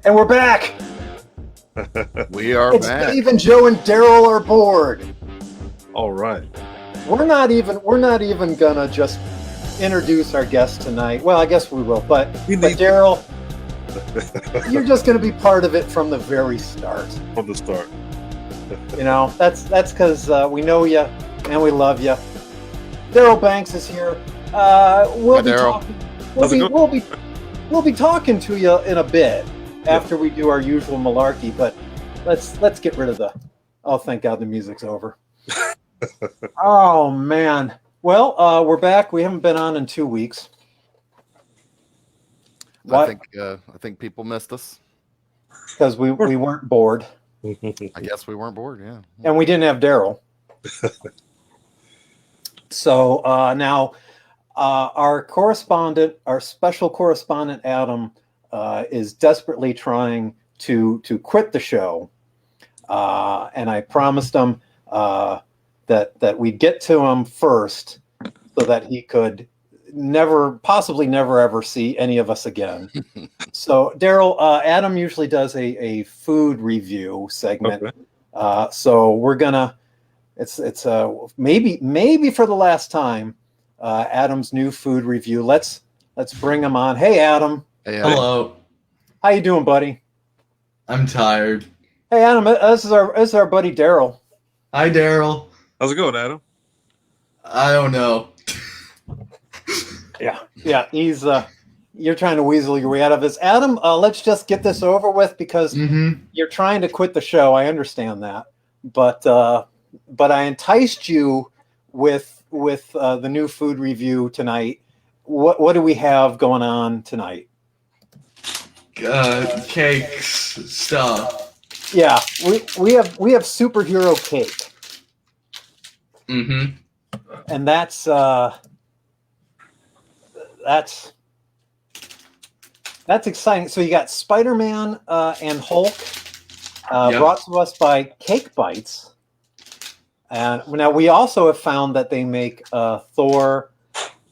And we're back. We are It's back. Steve and Joe and Daryl are bored. All right. We're not even gonna just introduce our guest tonight. Well, I guess we will, but Daryl, you're just gonna be part of it from the very start. From the start. You know, that's because we know you and we love you. Daryl Banks is here. We'll be talking to you in a bit after we do our usual malarkey. But let's get rid of the. Oh, thank God the music's over. Oh man. Well, we're back. We haven't been on in 2 weeks. I think people missed us because we weren't bored. I guess we weren't bored, yeah. And we didn't have Daryl. So now our special correspondent Adam, is desperately trying to quit the show, and I promised him that we'd get to him first, so that he could possibly never ever see any of us again. So Daryl, Adam usually does a food review segment. Okay. So we're gonna. It's maybe for the last time, Adam's new food review. Let's bring him on. Hey, Adam. Hey, hello. How you doing, buddy? I'm tired. Hey, Adam. This is our buddy Daryl. Hi, Daryl. How's it going, Adam? I don't know. Yeah. He's you're trying to weasel your way out of this. Adam, let's just get this over with because you're trying to quit the show. I understand that, but I enticed you with the new food review tonight. What do we have going on tonight? Cakes stuff. Yeah, we have superhero cake. And that's exciting. So you got Spider-Man and Hulk, brought to us by Cakebites. And now we also have found that they make Thor,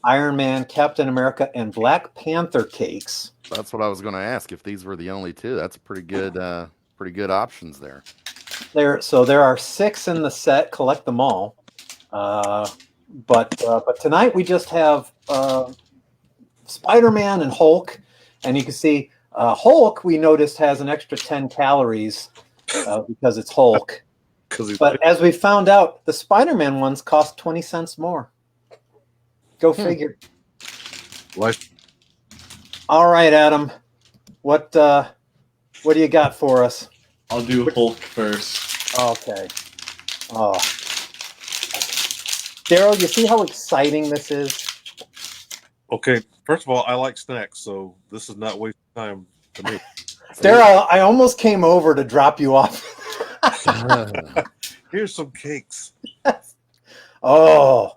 Iron Man, Captain America, and Black Panther cakes. That's what I was going to ask. If these were the only two, that's pretty good options there. There are 6 in the set. Collect them all. But tonight we just have Spider-Man and Hulk, and you can see Hulk. We noticed has an extra 10 calories because it's Hulk. But as we found out, the Spider-Man ones cost 20 cents more. Go figure. Life. All right, Adam. What do you got for us? I'll do Hulk first. Okay. Oh. Daryl, you see how exciting this is? Okay. First of all, I like snacks, so this is not wasting time for me. Daryl, I almost came over to drop you off. Here's some cakes. Oh.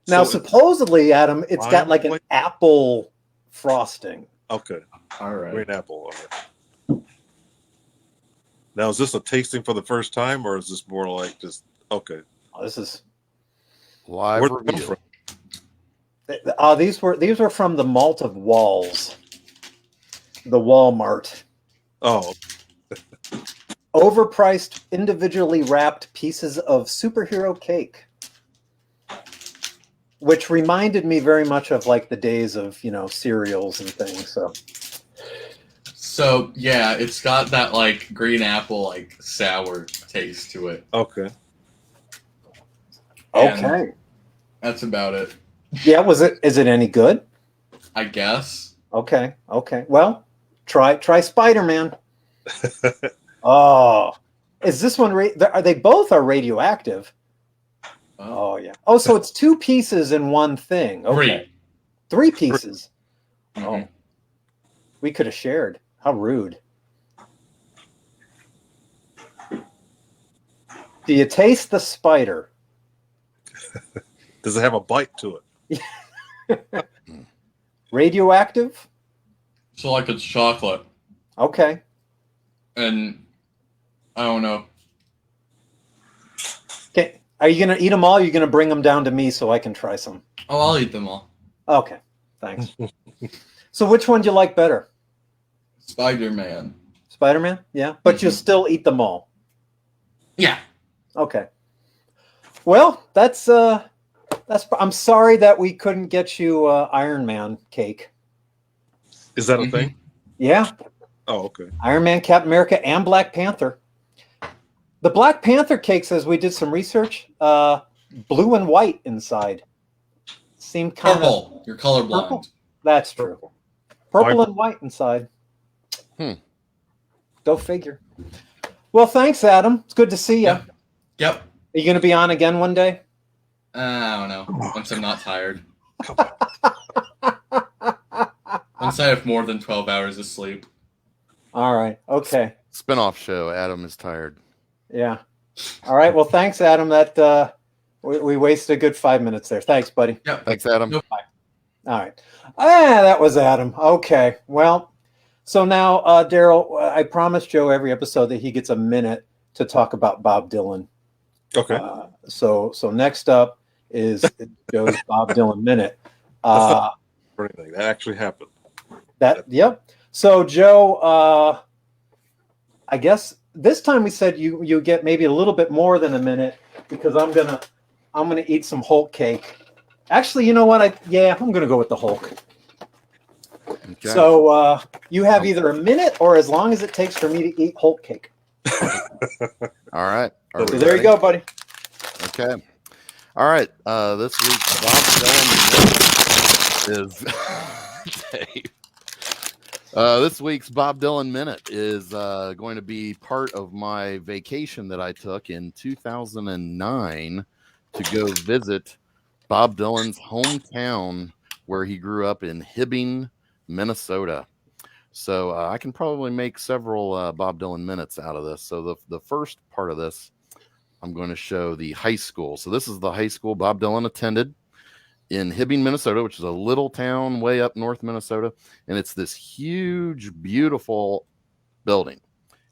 Now, supposedly, Adam, it's got like an apple frosting. Okay. All right. Green apple. Okay. Now, is this a tasting for the first time, or is this more like just, okay. Oh, this is... Live Where'd review. it come from? These were from the Malt of Walls. The Walmart. Oh. Overpriced, individually wrapped pieces of superhero cake, which reminded me very much of like the days of cereals and things. So yeah, it's got that like green apple like sour taste to it. Okay. Okay. That's about it. Yeah. Is it any good? I guess. Okay. Well, try Spider-Man. Oh, is this one? Are they both radioactive? Oh yeah. Oh, so it's 2 pieces in one thing. Okay. 3 pieces. Oh, we could have shared. How rude. Do you taste the spider? Does it have a bite to it? Radioactive? So like it's chocolate. Okay. And I don't know. Okay. Are you going to eat them all? Or are you going to bring them down to me so I can try some? Oh, I'll eat them all. Okay. Thanks. So which one do you like better? Spider-Man. Spider-Man? Yeah, but you'll still eat them all. Yeah. Okay. Well, that's. I'm sorry that we couldn't get you Iron Man cake. Is that a thing? Yeah, Oh, okay. Iron Man, Captain America, and Black Panther. The Black Panther cake says we did some research. Blue and white inside. Seemed kind of Purple. You're colorblind. purple. That's true. Purple and white inside. Go figure. Well, thanks, Adam. It's good to see you. Yep. Are you going to be on again one day? I don't know. Once I'm not tired. Once I have more than 12 hours of sleep. All right. Okay. Spinoff show. Adam is tired. Yeah. All right. Well, thanks, Adam. That we wasted a good 5 minutes there. Thanks, buddy. Yep. Thanks, Adam. Nope. All right. That was Adam. Okay. Well, so now, Daryl, I promised Joe every episode that he gets a minute to talk about Bob Dylan. Okay. So next up is Joe's Bob Dylan minute. Or anything. That actually happened. Yep. So Joe, I guess this time we said you get maybe a little bit more than a minute because I'm gonna eat some Hulk cake. Actually, you know what? I'm gonna go with the Hulk. Okay. So you have either a minute or as long as it takes for me to eat Hulk cake. All right. So there you go, buddy. Okay. All right. This week's Bob Dylan is Dave. This week's Bob Dylan Minute is going to be part of my vacation that I took in 2009 to go visit Bob Dylan's hometown where he grew up in Hibbing, Minnesota. So I can probably make several Bob Dylan minutes out of this. So the first part of this, I'm going to show the high school. So this is the high school Bob Dylan attended in Hibbing, Minnesota, which is a little town way up north Minnesota. And it's this huge, beautiful building.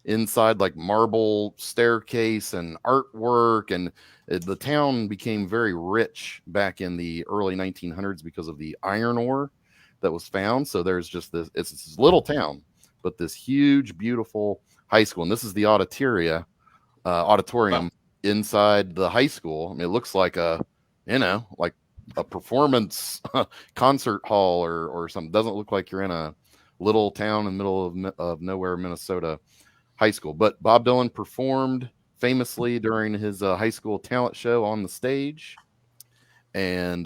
Inside, like marble staircase and artwork. And the town became very rich back in the early 1900s because of the iron ore that was found. So there's just it's this little town, but this huge, beautiful high school. And this is the auditorium inside the high school. I mean, it looks like like a performance concert hall or something. It doesn't look like you're in a little town in the middle of nowhere, Minnesota high school. But Bob Dylan performed famously during his high school talent show on the stage. And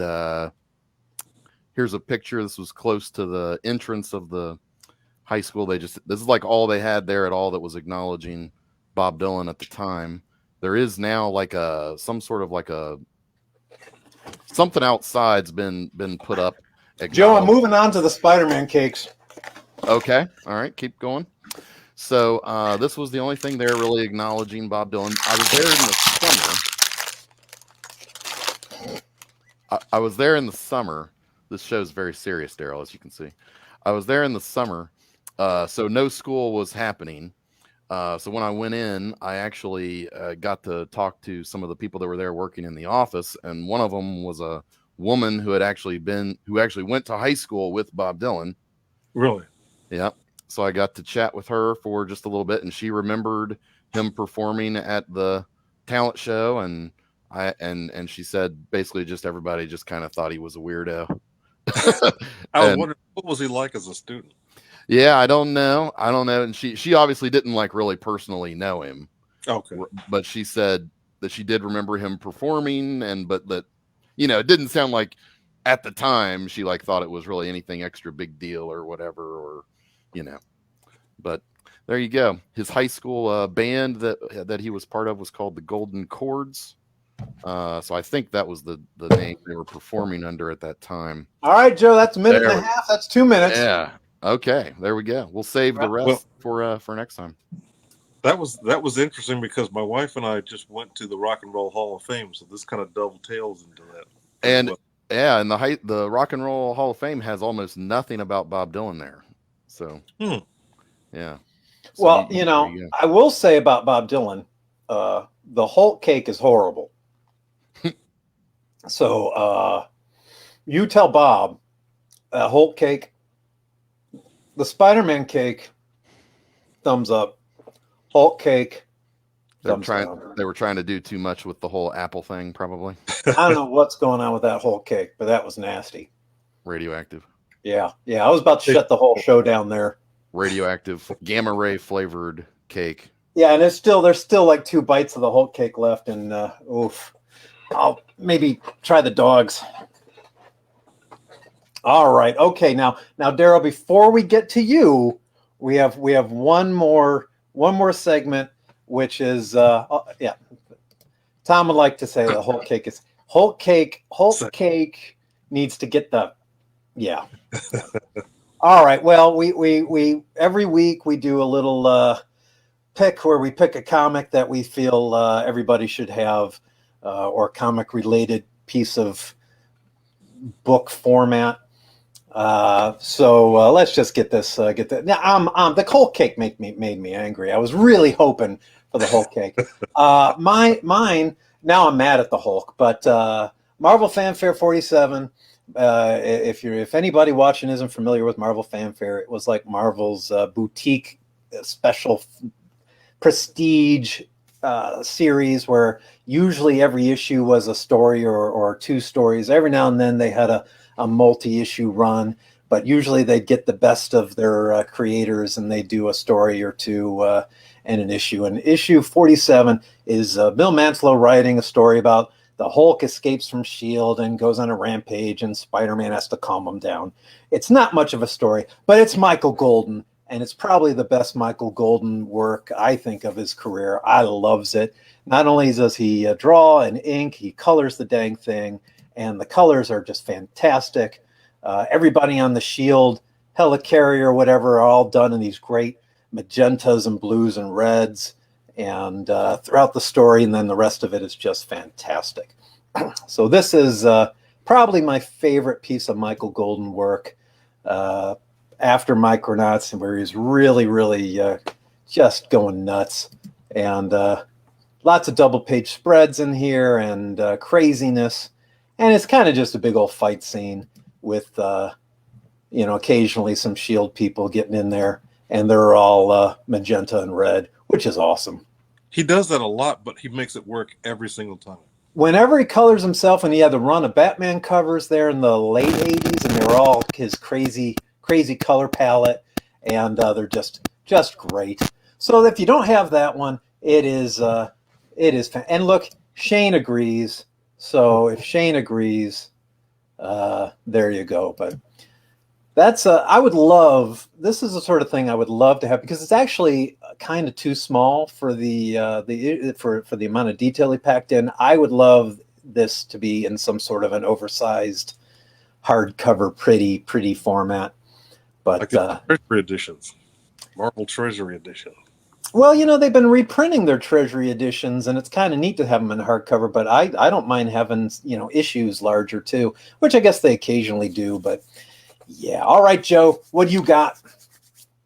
here's a picture. This was close to the entrance of the high school. This is like all they had there at all that was acknowledging Bob Dylan at the time. There is now like something outside's been put up. Joe, I'm moving on to the Spider-Man cakes. Okay. All right. Keep going. So this was the only thing there really acknowledging Bob Dylan. I was there in the summer. I was there in the summer. This show's very serious, Daryl, as you can see. I was there in the summer, so no school was happening. So when I went in, I actually got to talk to some of the people that were there working in the office, and one of them was a woman who actually went to high school with Bob Dylan. Really? Yeah. So I got to chat with her for just a little bit, and she remembered him performing at the talent show, and she said basically just everybody just kind of thought he was a weirdo. I was wondering, what was he like as a student? Yeah, I don't know. And she obviously didn't like really personally know him. Okay. But she said that she did remember him performing, but that, it didn't sound like at the time she like thought it was really anything extra big deal or whatever, or, but there you go. His high school band that he was part of was called the Golden Chords. So I think that was the name they were performing under at that time. All right, Joe, that's a minute and a half. That's 2 minutes. Yeah. Okay. There we go. We'll save the rest for next time. That was interesting because my wife and I just went to the Rock and Roll Hall of Fame, so this kind of dovetails into that. And and the Rock and Roll Hall of Fame has almost nothing about Bob Dylan there. So yeah. So well, I will say about Bob Dylan, the Hulk cake is horrible. So you tell Bob, Hulk cake, the Spider-Man cake, thumbs up. Hulk cake. They were Thumbs trying. down. They were trying to do too much with the whole Apple thing, probably I don't know what's going on with that Hulk cake, but that was nasty. radioactive, Yeah. I was about to shut the whole show down there. radioactive gamma ray flavored cake. Yeah, and there's still like 2 bites of the Hulk cake left, and oof. I'll maybe try the dogs. All right. Okay. Now, Daryl, before we get to you, we have one more segment, which is yeah. Tom would like to say the Hulk cake is Hulk cake needs to get the yeah. All right. Well, we every week we do a little pick where we pick a comic that we feel everybody should have, or comic related piece of book format. So let's just get this. Now, the Hulk cake made me angry. I was really hoping for the Hulk cake. Mine. Now I'm mad at the Hulk, but Marvel Fanfare 47. If anybody watching isn't familiar with Marvel Fanfare, it was like Marvel's boutique special prestige series where usually every issue was a story or 2 stories. Every now and then they had a multi-issue run, but usually they'd get the best of their creators and they do a story or 2 and an issue. And issue 47 is Bill Mantlo writing a story about the Hulk escapes from S.H.I.E.L.D. and goes on a rampage and Spider-Man has to calm him down. It's not much of a story, but it's Michael Golden, and it's probably the best Michael Golden work, I think, of his career. I loves it. Not only does he draw and ink, he colors the dang thing, and the colors are just fantastic. Everybody on the S.H.I.E.L.D., helicarrier, whatever, are all done in these great magentas and blues and reds, and throughout the story, and then the rest of it is just fantastic. So this is probably my favorite piece of Michael Golden work after Micronauts, where he's really just going nuts, and lots of double page spreads in here and craziness, and it's kind of just a big old fight scene with occasionally some S.H.I.E.L.D. people getting in there, and they're all magenta and red, which is awesome. He does that a lot, but he makes it work every single time. Whenever he colors himself, and he had the run of Batman covers there in the late 80s, and they were all his crazy color palette, and they're just great. So if you don't have that one, it is and look, Shane agrees. So if Shane agrees, there you go. But that's I would love. This is the sort of thing I would love to have, because it's actually kind of too small for the amount of detail he packed in. I would love this to be in some sort of an oversized hardcover, pretty format. But like the Treasury editions, Marvel Treasury edition. Well, they've been reprinting their Treasury editions, and it's kind of neat to have them in hardcover. But I don't mind having issues larger too, which I guess they occasionally do. But yeah, all right, Joe, what do you got?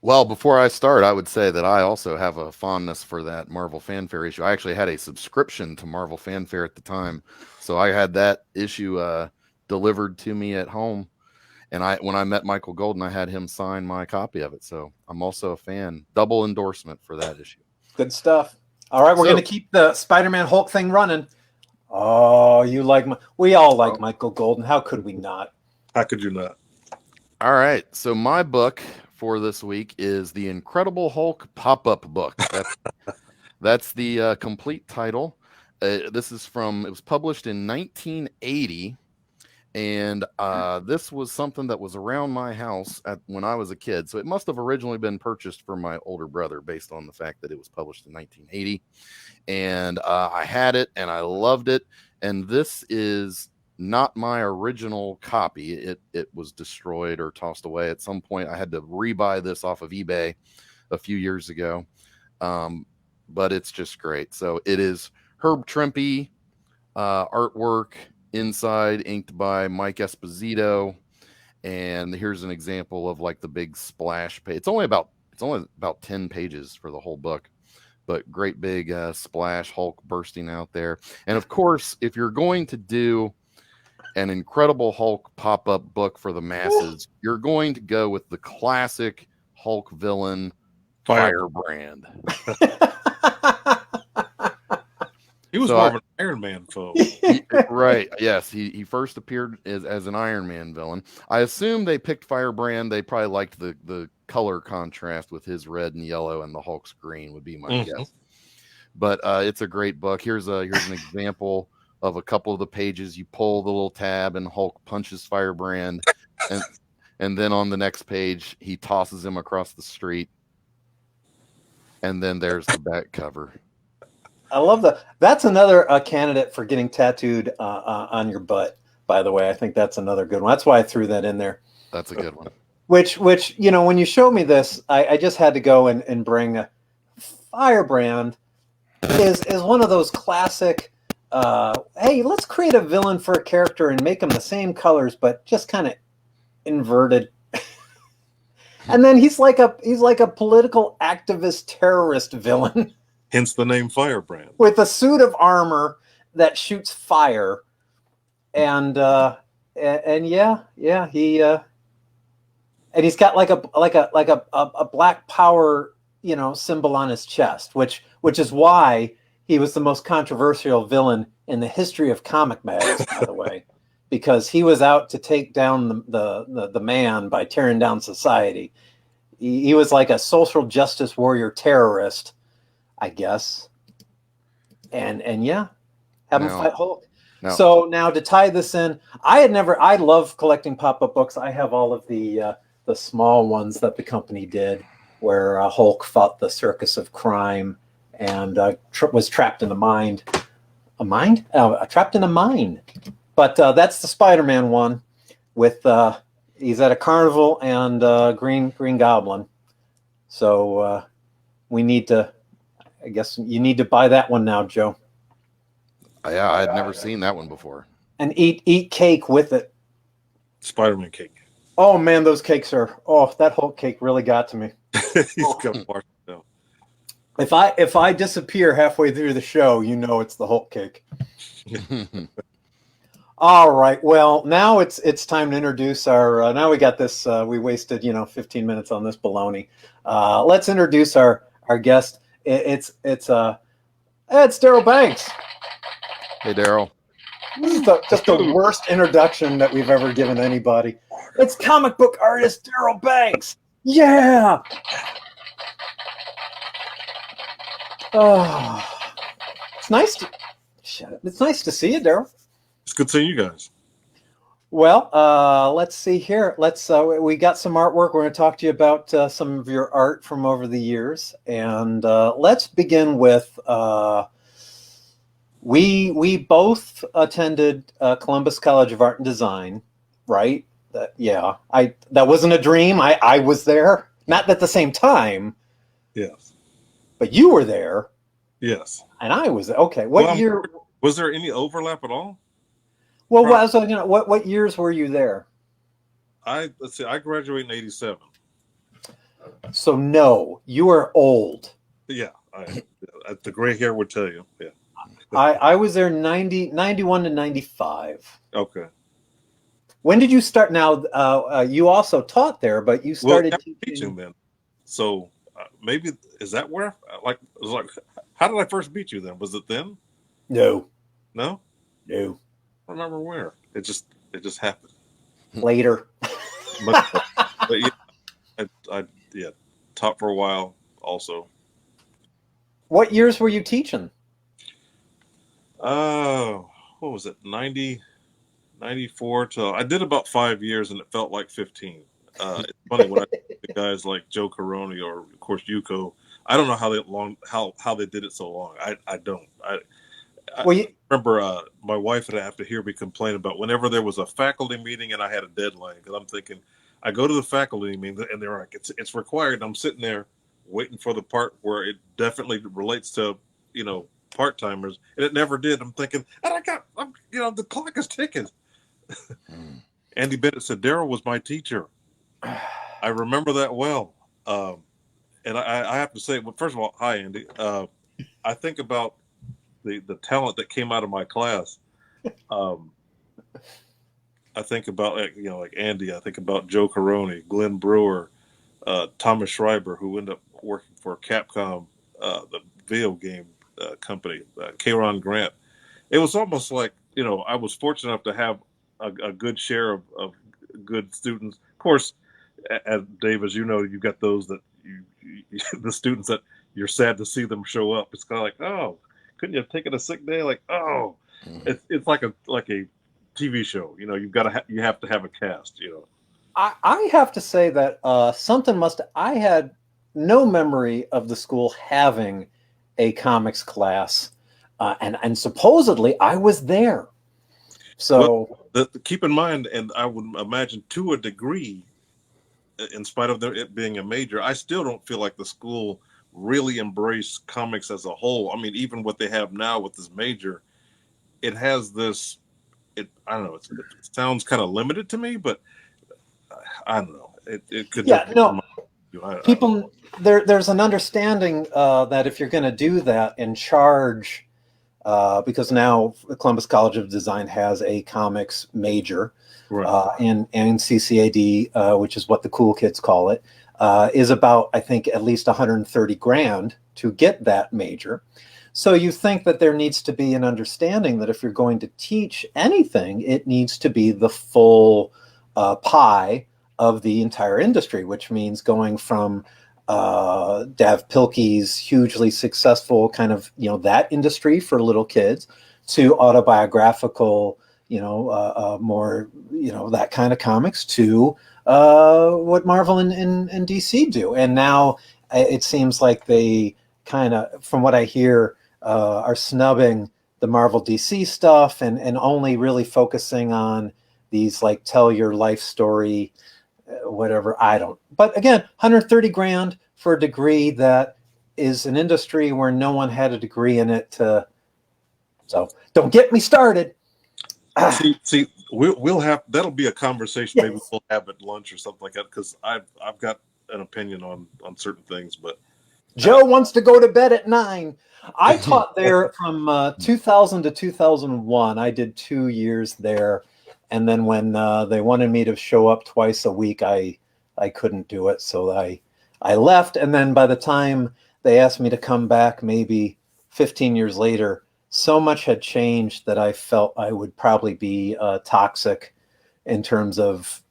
Well, before I start, I would say that I also have a fondness for that Marvel Fanfare issue. I actually had a subscription to Marvel Fanfare at the time, so I had that issue delivered to me at home. And when I met Michael Golden, I had him sign my copy of it. So I'm also a fan. Double endorsement for that issue. Good stuff. All right, we're going to keep the Spider-Man Hulk thing running. Oh, we all like Michael Golden. How could we not? How could you not? All right. So my book for this week is The Incredible Hulk pop-up book. That's the complete title. It was published in 1980. And this was something that was around my house when I was a kid. So it must have originally been purchased for my older brother based on the fact that it was published in 1980. And I had it and I loved it. And this is not my original copy. It was destroyed or tossed away at some point. I had to rebuy this off of eBay a few years ago. But it's just great. So it is Herb Trimpe artwork. Inside, inked by Mike Esposito, and here's an example of like the big splash page. It's only about 10 pages for the whole book, but great big splash Hulk bursting out there. And of course, if you're going to do an Incredible Hulk pop-up book for the masses, you're going to go with the classic Hulk villain Firebrand. He was So more of an Iron Man foe. Right. Yes. He first appeared as an Iron Man villain. I assume they picked Firebrand. They probably liked the color contrast with his red and yellow and the Hulk's green would be my guess. But it's a great book. Here's an example of a couple of the pages. You pull the little tab and Hulk punches Firebrand, and then on the next page he tosses him across the street. And then there's the back cover. I love that. That's another candidate for getting tattooed on your butt. By the way, I think that's another good one. That's why I threw that in there. That's a good one. Which when you showed me this, I just had to go and bring Firebrand is one of those classic. Hey, let's create a villain for a character and make them the same colors, but just kind of inverted. And then he's like a political activist terrorist villain. Hence the name Firebrand. With a suit of armor that shoots fire, and yeah, he and he's got like a black power symbol on his chest, which is why he was the most controversial villain in the history of comic mags, by the way, because he was out to take down the man by tearing down society. He was like a social justice warrior terrorist, I guess, and yeah, have him fight Hulk. No. So now to tie this in, I love collecting pop-up books. I have all of the small ones that the company did, where Hulk fought the circus of crime and was trapped in a mine. Trapped in a mine. But that's the Spider-Man one with he's at a carnival and Green Goblin. So we need to. I guess you need to buy that one now, Joe. Yeah, I had never seen that one before. And eat cake with it. Spider-Man cake. Oh man, those cakes are. Oh, that Hulk cake really got to me. He's got part now. If I disappear halfway through the show, it's the Hulk cake. All right. Well, now it's time to introduce our. Now we got this. We wasted 15 minutes on this baloney. Let's introduce our guest. It's Darryl Banks. Hey, Daryl. This is just the worst introduction that we've ever given anybody. It's comic book artist Darryl Banks. Yeah. Oh, it's nice to shut up. It's nice to see you, Daryl. It's good seeing you guys. Well, let's see here. We got some artwork. We're going to talk to you about some of your art from over the years, and let's begin with we both attended Columbus College of Art and Design, right? That wasn't a dream. I was there, not at the same time. Yes, but you were there. Yes, and I was okay. What year was there? Any overlap at all? Well, what years were you there? Let's see. I graduated in '87. So no, you are old. Yeah, the gray hair would tell you. Yeah, I was there 91 to 95. Okay. When did you start? Now you also taught there, but you started teaching then. So maybe is that where how did I first meet you then? Was it then? No. No. I don't remember where. It just happened. Later. but yeah, I taught for a while also. What years were you teaching? What was it? 90, 94 till I did about 5 years, and it felt like 15. It's funny when I the guys like Joe Caroni or of course Yuko. I don't know how they did it so long. I don't. I remember my wife would have to hear me complain about whenever there was a faculty meeting and I had a deadline, because I'm thinking I go to the faculty meeting and they're like it's required. And I'm sitting there waiting for the part where it definitely relates to part timers, and it never did. I'm thinking, and the clock is ticking. Andy Bennett said Daryl was my teacher. I remember that well. And I have to say, well, first of all, hi Andy. I think about the talent that came out of my class. I think about like Andy. I think about Joe Caroni, Glenn Brewer, Thomas Schreiber, who ended up working for Capcom, the video game company, Kron Grant. It was almost like, I was fortunate enough to have a good share of good students. Of course, as Dave, as you know, you got those that the students that you're sad to see them show up. It's kind of like, oh, couldn't you have taken a sick day? Like, oh, it's like a TV show. You have to have a cast. I have to say that I had no memory of the school having a comics class, and supposedly I was there. So keep in mind, and I would imagine to a degree, in spite of it being a major, I still don't feel like the school really embraced comics as a whole. I mean, even what they have now with this major, it has this. I don't know. It sounds kind of limited to me, but I don't know. It could. Yeah, no. People, there's an understanding that if you're going to do that and charge, because now Columbus College of Design has a comics major, right. and CCAD, which is what the cool kids call it, is about, I think, at least $130,000 to get that major. So you think that there needs to be an understanding that if you're going to teach anything, it needs to be the full pie of the entire industry, which means going from Dav Pilkey's hugely successful kind of, that industry for little kids to autobiographical, more, that kind of comics to what Marvel and DC do. And now it seems like they kind of, from what I hear, are snubbing the Marvel DC stuff and only really focusing on these like tell your life story, whatever. But again, $130,000 for a degree that is an industry where no one had a degree in it. So don't get me started. See, we'll have, that'll be a conversation. Yes. Maybe we'll have at lunch or something like that, because I've got an opinion on certain things. But Joe wants to go to bed at 9. I taught there from 2000 to 2001. I did 2 years there. And then when they wanted me to show up twice a week, I couldn't do it. So I left. And then by the time they asked me to come back, maybe 15 years later, so much had changed that I felt I would probably be toxic in terms of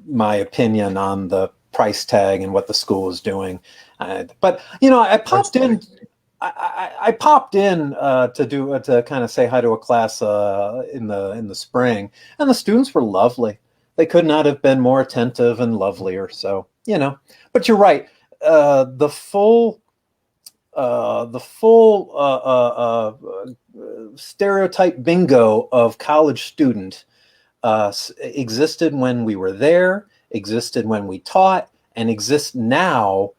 my opinion on the price tag and what the school was doing. But, I popped in. I popped in to kind of say hi to a class in the spring, and the students were lovely. They could not have been more attentive and lovelier. So but you're right. The full stereotype bingo of college student existed when we were there, existed when we taught, and exists now,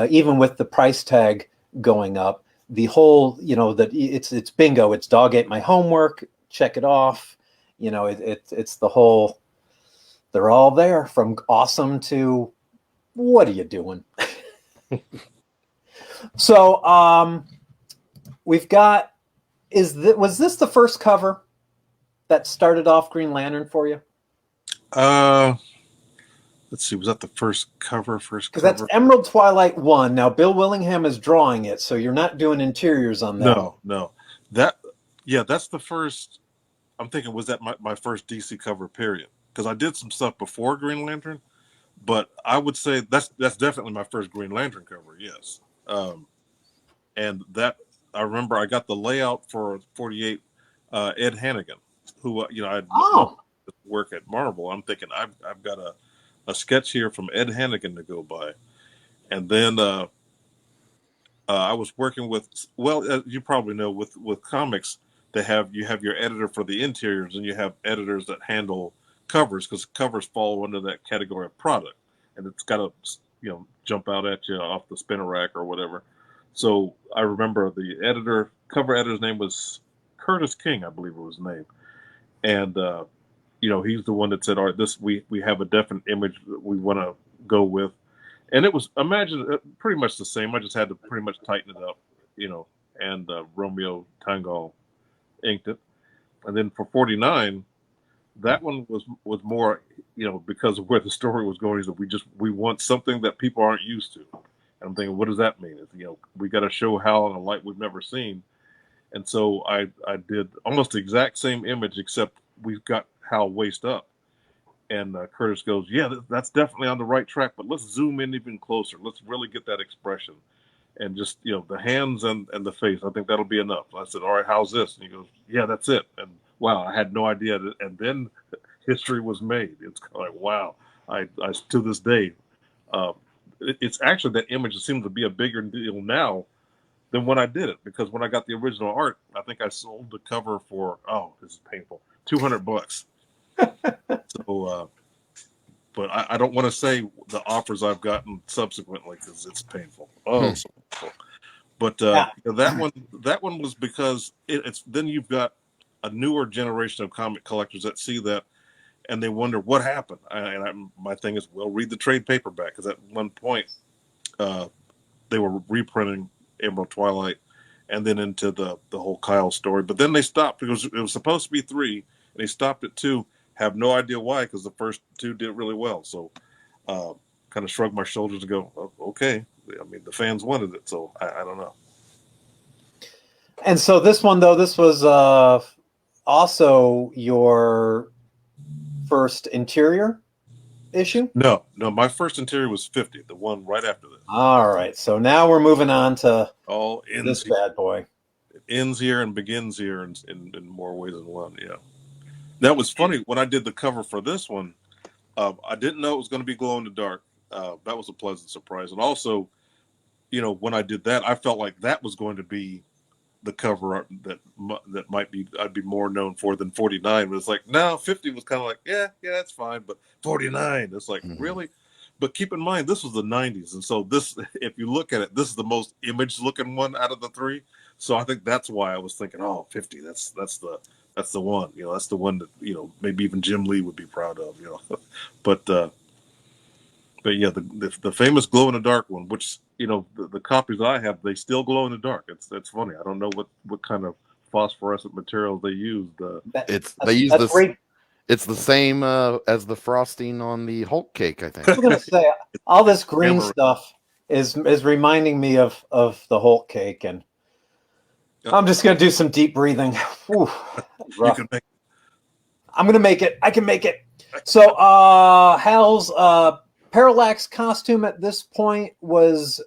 even with the price tag going up. The whole, that it's bingo. It's dog ate my homework. Check it off. It's the whole. They're all there, from awesome to what are you doing? So we've got. Was this the first cover that started off Green Lantern for you? Let's see, was that the first cover? Because that's Emerald Twilight 1. Now, Bill Willingham is drawing it, so you're not doing interiors on that. No. That's the first. I'm thinking, was that my first DC cover, period? Because I did some stuff before Green Lantern, but I would say that's definitely my first Green Lantern cover, yes. And that, I remember I got the layout for 48 Ed Hannigan, who, I'd work at Marvel. I'm thinking, I've got a sketch here from Ed Hannigan to go by. And then I was working with, you probably know, with comics, you have your editor for the interiors, and you have editors that handle covers, because covers fall under that category of product, and it's got to jump out at you off the spinner rack or whatever. So I remember the cover editor's name was Curtis King, I believe it was his name. And he's the one that said, all right, we have a definite image that we want to go with. And it was, imagine, pretty much the same. I just had to pretty much tighten it up, and Romeo Tangal inked it. And then for 49, that one was more, because of where the story was going, is that we want something that people aren't used to. And I'm thinking, what does that mean? It's, we got to show Hal in a light we've never seen. And so I did almost the exact same image, except we've got Hal waist up. And Curtis goes, yeah, that's definitely on the right track, but let's zoom in even closer. Let's really get that expression. And just, the hands and the face, I think that'll be enough. I said, all right, how's this? And he goes, yeah, that's it. And wow, I had no idea. And then history was made. It's kind of like, wow. I to this day, it's actually that image seems to be a bigger deal now than when I did it, because when I got the original art, I think I sold the cover for, oh, this is painful, $200. So, but I don't want to say the offers I've gotten subsequently because it's painful. Oh, so painful. But that one was because it's then you've got a newer generation of comic collectors that see that and they wonder what happened. My thing is, well, read the trade paperback, because at one point they were reprinting Emerald Twilight and then into the whole Kyle story. But then they stopped because it was supposed to be 3, and they stopped at 2. Have no idea why, because the first 2 did really well. So kind of shrugged my shoulders and go, oh, okay. I mean, the fans wanted it, so I don't know. And so this one, though, this was also your first interior issue? No, my first interior was 50, the one right after this. All right, so now we're moving on to this bad boy. It ends here and begins here in more ways than one, yeah. That was funny. When I did the cover for this one, I didn't know it was going to be glow in the dark. That was a pleasant surprise. And also, when I did that, I felt like that was going to be the cover art that might be I'd be more known for than 49. But it's like, no, 50 was kind of like, yeah, that's fine. But 49, it's like, really? But keep in mind, this was the 90s. And so this, if you look at it, this is the most image-looking one out of the 3. So I think that's why I was thinking, oh, 50, that's the one, that's the one that, maybe even Jim Lee would be proud of, but yeah, the famous glow in the dark one, which, the copies I have, they still glow in the dark. It's funny. I don't know what kind of phosphorescent materials they used. It's the same as the frosting on the Hulk cake, I think. I was going to say, all this green stuff is reminding me of the Hulk cake, and I'm just going to do some deep breathing. Whew, rough. I'm going to make it. I can make it. So Hal's Parallax costume at this point was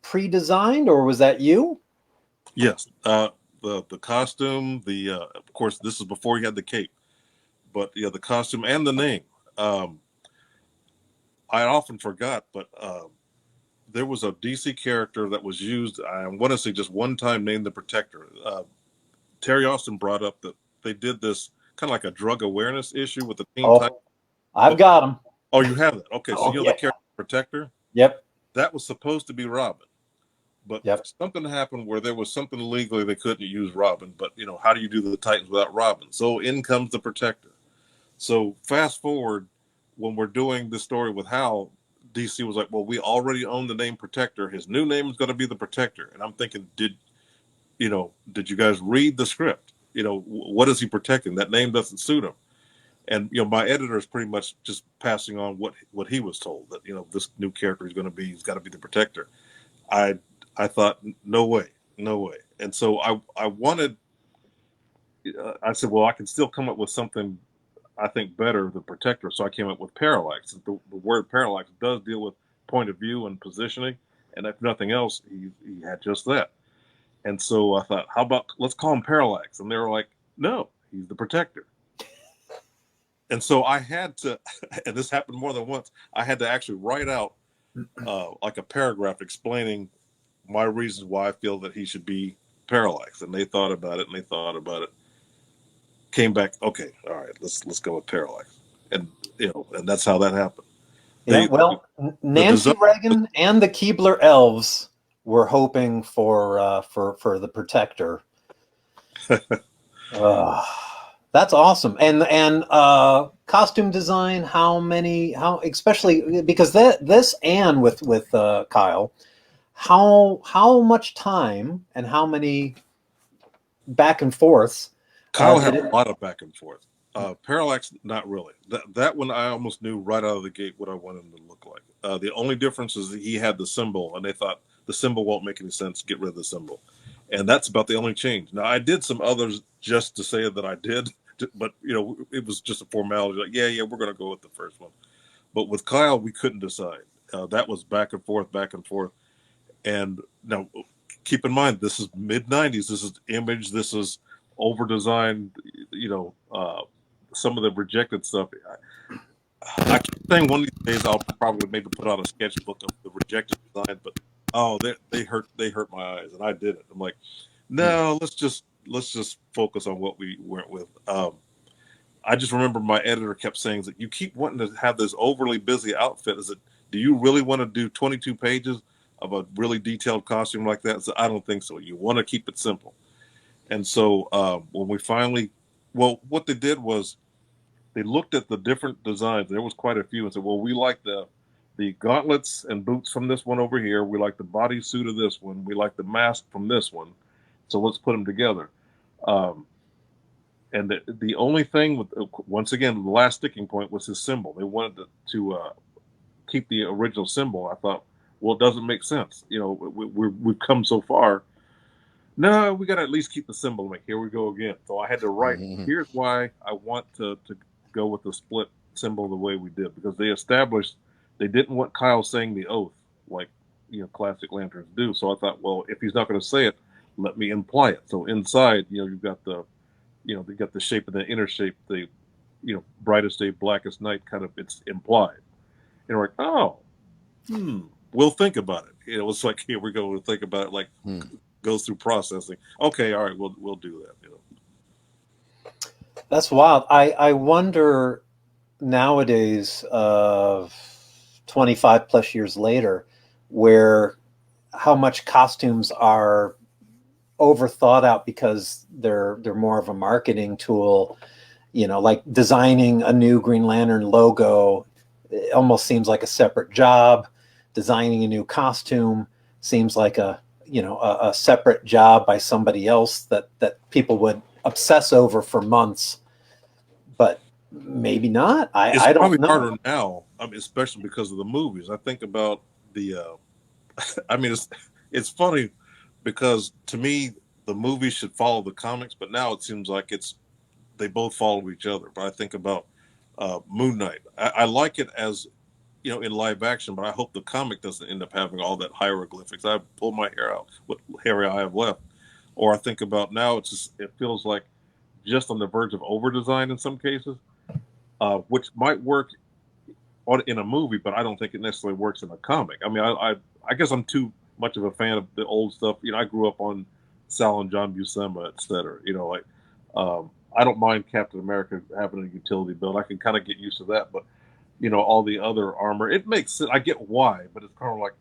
pre-designed, or was that you? Yes. The costume, of course, this is before he had the cape. But yeah, the costume and the name. I often forgot, but there was a DC character that was used, I want to say just one time, named the Protector. Terry Austin brought up that they did this kind of like a drug awareness issue with the Teen Titans. I've got them. Oh, you have that? Okay, so the character Protector? Yep. That was supposed to be Robin. But something happened where there was something legally they couldn't use Robin. But, how do you do the Titans without Robin? So in comes the Protector. So fast forward, when we're doing this story with Hal, DC was like, well, we already own the name Protector. His new name is going to be the Protector. And I'm thinking, did you guys read the script? What is he protecting? That name doesn't suit him. And, my editor is pretty much just passing on what he was told, that, this new character he's got to be the Protector. I thought, no way. And so I wanted, I said, well, I can still come up with something I think better than Protector. So I came up with Parallax. The word Parallax does deal with point of view and positioning. And if nothing else, he had just that. And so I thought, how about, let's call him Parallax. And they were like, no, he's the Protector. And so I had to, and this happened more than once, I had to actually write out like a paragraph explaining my reasons why I feel that he should be Parallax. And they thought about it. Came back, okay, all right, let's go with Parallax. And, and that's how that happened. Nancy Reagan and the Keebler elves were hoping for the Protector. That's awesome. And costume design, how especially because this and with Kyle, how much time and how many back and forths? Kyle had a lot of back and forth. Parallax, not really. That one I almost knew right out of the gate what I wanted him to look like. The only difference is that he had the symbol, and they thought the symbol won't make any sense. Get rid of the symbol. and that's about the only change. Now I did some others just to say that I did, but it was just a formality. Like, yeah, we're going to go with the first one. But with Kyle, we couldn't decide. That was back and forth, and now keep in mind this is mid '90s. This is Image. This is over designed. Some of the rejected stuff. I keep saying one of these days I'll probably maybe put out a sketchbook of the rejected design, but they hurt my eyes, and I did it. I'm like, no, let's just focus on what we went with. I just remember my editor kept saying that you keep wanting to have this overly busy outfit. Do you really want to do 22 pages of a really detailed costume like that? So I don't think so. You want to keep it simple. And so when we finally, what they did was they looked at the different designs. There was quite a few, and said, well, we like the gauntlets and boots from this one over here. We like the bodysuit of this one. We like the mask from this one. So let's put them together. And the only thing, once again, the last sticking point was his symbol. They wanted to keep the original symbol. I thought, well, it doesn't make sense. We've come so far. No, we got to at least keep the symbol. Like, here we go again. So I had to write, here's why I want to go with the split symbol the way we did, because they established they didn't want Kyle saying the oath like classic Lanterns do. So I thought, well, if he's not going to say it, let me imply it. So inside, you've got the they got the shape of the inner shape, the brightest day, blackest night, kind of, it's implied. And we're like, oh, we'll think about it. It's like, here we go, we'll think about it, like goes through processing. Okay, all right, we'll do that. That's wild. I wonder nowadays, 25 plus years later, how much costumes are over thought out because they're more of a marketing tool. Like designing a new Green Lantern logo, it almost seems like a separate job. Designing a new costume seems like a separate job by somebody else that people would obsess over for months. But maybe not. I don't know. It's probably harder now, especially because of the movies. I think about the it's funny because to me the movies should follow the comics, but now it seems like they both follow each other. But I think about Moon Knight. I like it as in live action, but I hope the comic doesn't end up having all that hieroglyphics. I pull my hair out, what hair I have left. Or I think about now, it feels like just on the verge of over design in some cases, which might work in a movie, but I don't think it necessarily works in a comic. I guess I'm too much of a fan of the old stuff. I grew up on Sal and John Buscema, et cetera. I don't mind Captain America having a utility belt. I can kind of get used to that, but all the other armor, it makes sense. I get why, but it's kind of like,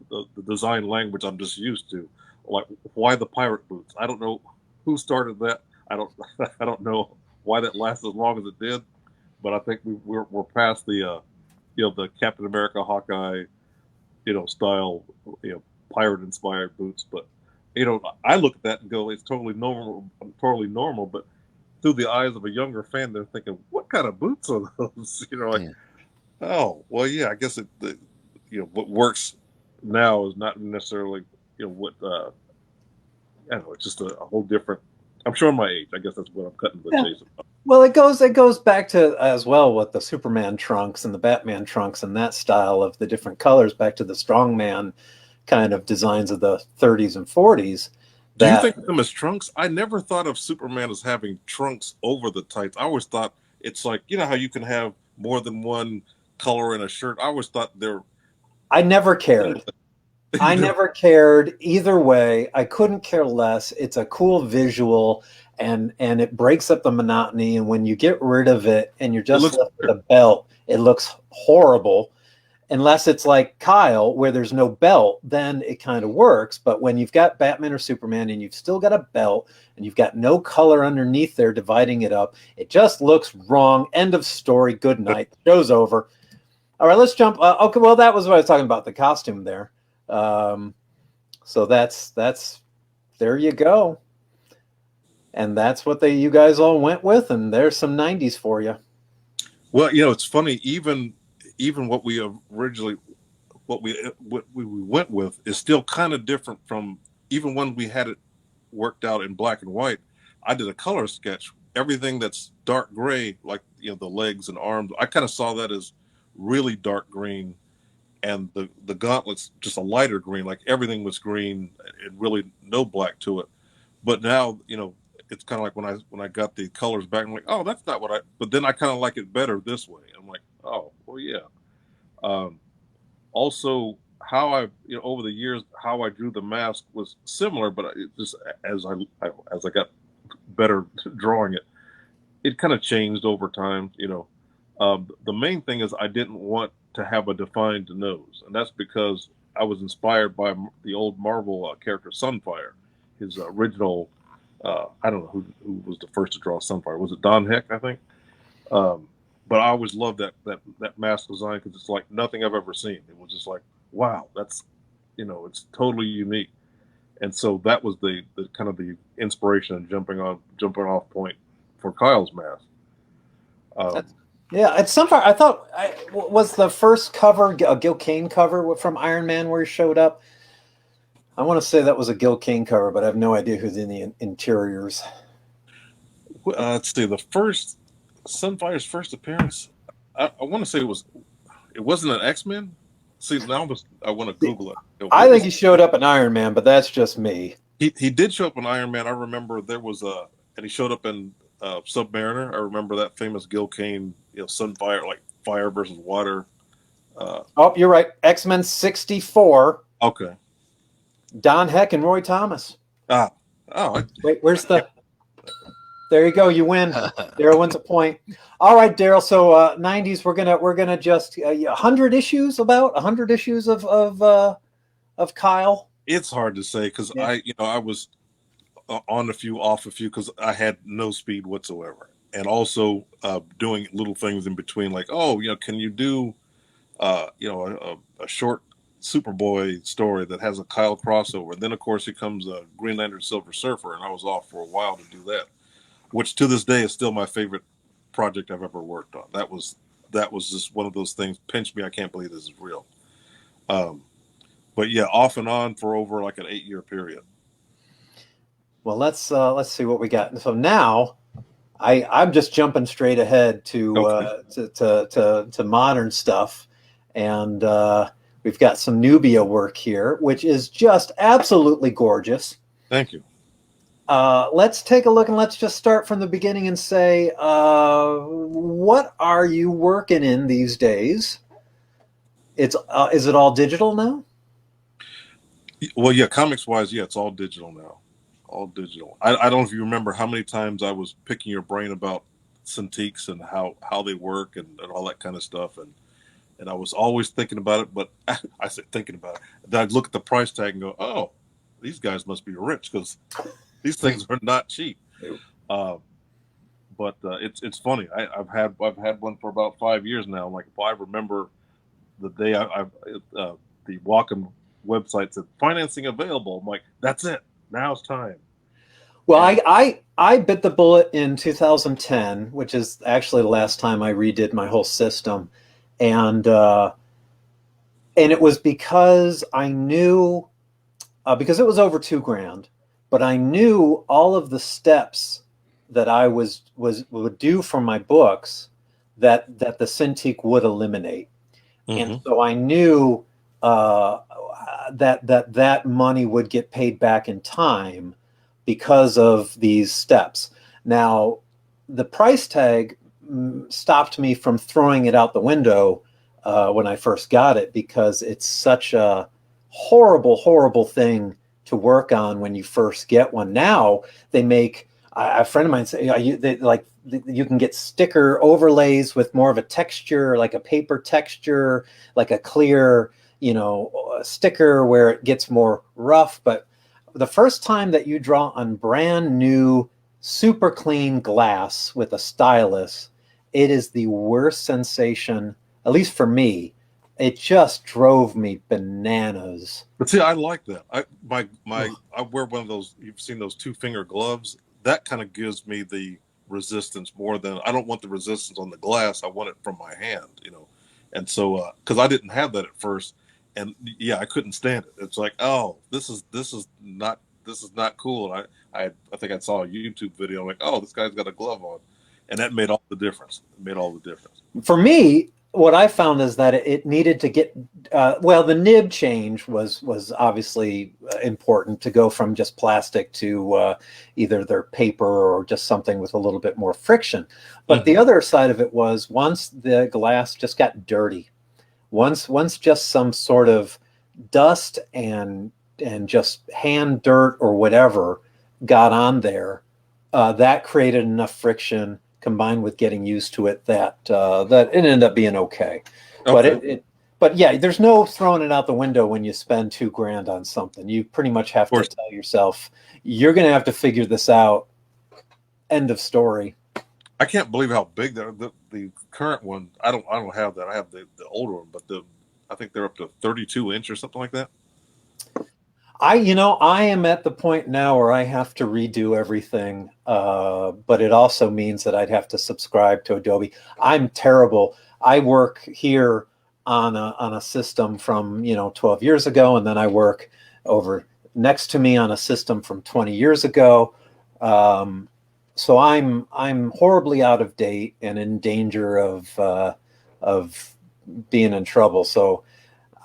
the design language I'm just used to. Like, why the pirate boots? I don't know who started that. I don't know why that lasted as long as it did, but I think we're past the the Captain America, Hawkeye, style, pirate inspired boots. But I look at that and go, it's totally normal, but through the eyes of a younger fan, they're thinking, what kind of boots are those? Oh, well, yeah, I guess what works now is not necessarily what I don't know. It's just a whole different. I'm showing my age. I guess that's what I'm cutting the chase about. Well, it goes back to as well with the Superman trunks and the Batman trunks and that style of the different colors, back to the strongman kind of designs of the 30s and 40s. Do you think of them as trunks? I never thought of Superman as having trunks over the tights. I always thought it's like, how you can have more than one color in a shirt. I always thought I never cared. I never cared either way. I couldn't care less. It's a cool visual, and it breaks up the monotony. And when you get rid of it and you're just left with a belt, it looks horrible. Unless it's like Kyle, where there's no belt, then it kind of works. But when you've got Batman or Superman and you've still got a belt and you've got no color underneath there dividing it up, it just looks wrong. End of story. Good night. Show's over. All right, let's jump. Okay, well, that was what I was talking about, the costume there. So that's there you go. And that's what you guys all went with. And there's some 90s for you. Well, it's funny, even what we originally what we went with is still kind of different from even when we had it worked out in black and white, I did a color sketch. Everything that's dark gray, like the legs and arms, I kind of saw that as really dark green, and the gauntlets just a lighter green. Like everything was green and really no black to it. But now it's kind of like when I got the colors back, I'm like, oh, that's not what I. But then I kind of like it better this way. I'm like, oh, well, yeah. Um, Also, how I over the years how I drew the mask was similar, but it just as I got better drawing it, it kind of changed over time. The main thing is I didn't want to have a defined nose, and that's because I was inspired by the old Marvel character Sunfire, his original. I don't know who was the first to draw Sunfire. Was it Don Heck? I think. But I always loved that mask design because it's like nothing I've ever seen. It was just like, wow, that's it's totally unique. And so that was the kind of the inspiration and jumping off point for Kyle's mask. Yeah, it's Sunfire. I thought was the first cover a Gil Kane cover from Iron Man where he showed up. I want to say that was a Gil Kane cover, but I have no idea who's in the interiors. Let's see, Sunfire's first appearance. I want to say it wasn't an X-Men. See, now I want to Google it. I think he showed up in Iron Man, but that's just me. He did show up in Iron Man. I remember there was and he showed up in Submariner. I remember that famous Gil Kane, Sunfire, like fire versus water. Oh, you're right. X-Men 64. Okay. Don Heck and Roy Thomas. Wait, where's the? There you go. You win. Daryl wins a point. All right, Daryl. So 90s. We're gonna just 100 issues about 100 issues of Kyle. It's hard to say because I was on a few, off a few because I had no speed whatsoever, and also doing little things in between, like can you do a short Superboy story that has a Kyle crossover? And then of course it comes Green Lantern Silver Surfer, and I was off for a while to do that, which to this day is still my favorite project I've ever worked on. That was just one of those things. Pinch me, I can't believe this is real. But yeah, off and on for over like an 8-year period. Well, let's see what we got. So now, I'm just jumping straight ahead to modern stuff, and we've got some Nubia work here, which is just absolutely gorgeous. Thank you. Let's take a look, and let's just start from the beginning and say, what are you working in these days? Is it all digital now? Well, yeah, comics wise, yeah, it's all digital now. All digital. I don't know if you remember how many times I was picking your brain about Cintiqs and how they work and all that kind of stuff, and I was always thinking about it, but I said thinking about it. Then I'd look at the price tag and go, oh, these guys must be rich because these things are not cheap. But it's funny. I've had one for about 5 years now. Like, if I remember the day the Wacom website said financing available, I'm like, that's it. Now it's time. Well, yeah. I bit the bullet in 2010, which is actually the last time I redid my whole system, and it was because I knew because it was over $2,000, but I knew all of the steps that I would do for my books that the Cintiq would eliminate, and so I knew that money would get paid back in time because of these steps. Now, the price tag stopped me from throwing it out the window when I first got it, because it's such a horrible, horrible thing to work on when you first get one. Now they make, a friend of mine said, you can get sticker overlays with more of a texture, like a paper texture, like a clear, sticker where it gets more rough. But the first time that you draw on brand new, super clean glass with a stylus, it is the worst sensation, at least for me. It just drove me bananas. But see, I like that. I wear one of those, you've seen those 2-finger gloves. That kind of gives me the resistance more than, I don't want the resistance on the glass. I want it from my hand, And so, because I didn't have that at first. and yeah, I couldn't stand it. It's like, oh, this is not cool. And I think I saw a YouTube video. I'm like, oh, this guy's got a glove on, and that made all the difference. It made all the difference. For me, what I found is that it needed to get the nib change was obviously important to go from just plastic to either their paper or just something with a little bit more friction. But the other side of it was once the glass just got dirty, once just some sort of dust and just hand dirt or whatever got on there, that created enough friction combined with getting used to it that it ended up being okay. But yeah, there's no throwing it out the window when you spend $2,000 on something. You pretty much have to tell yourself you're going to have to figure this out. End of story. I can't believe how big the current one. I don't have that. I have the older one, but I think they're up to 32-inch or something like that. I am at the point now where I have to redo everything, but it also means that I'd have to subscribe to Adobe. I'm terrible. I work here on a system from 12 years ago, and then I work over next to me on a system from 20 years ago. So I'm horribly out of date and in danger of being in trouble. So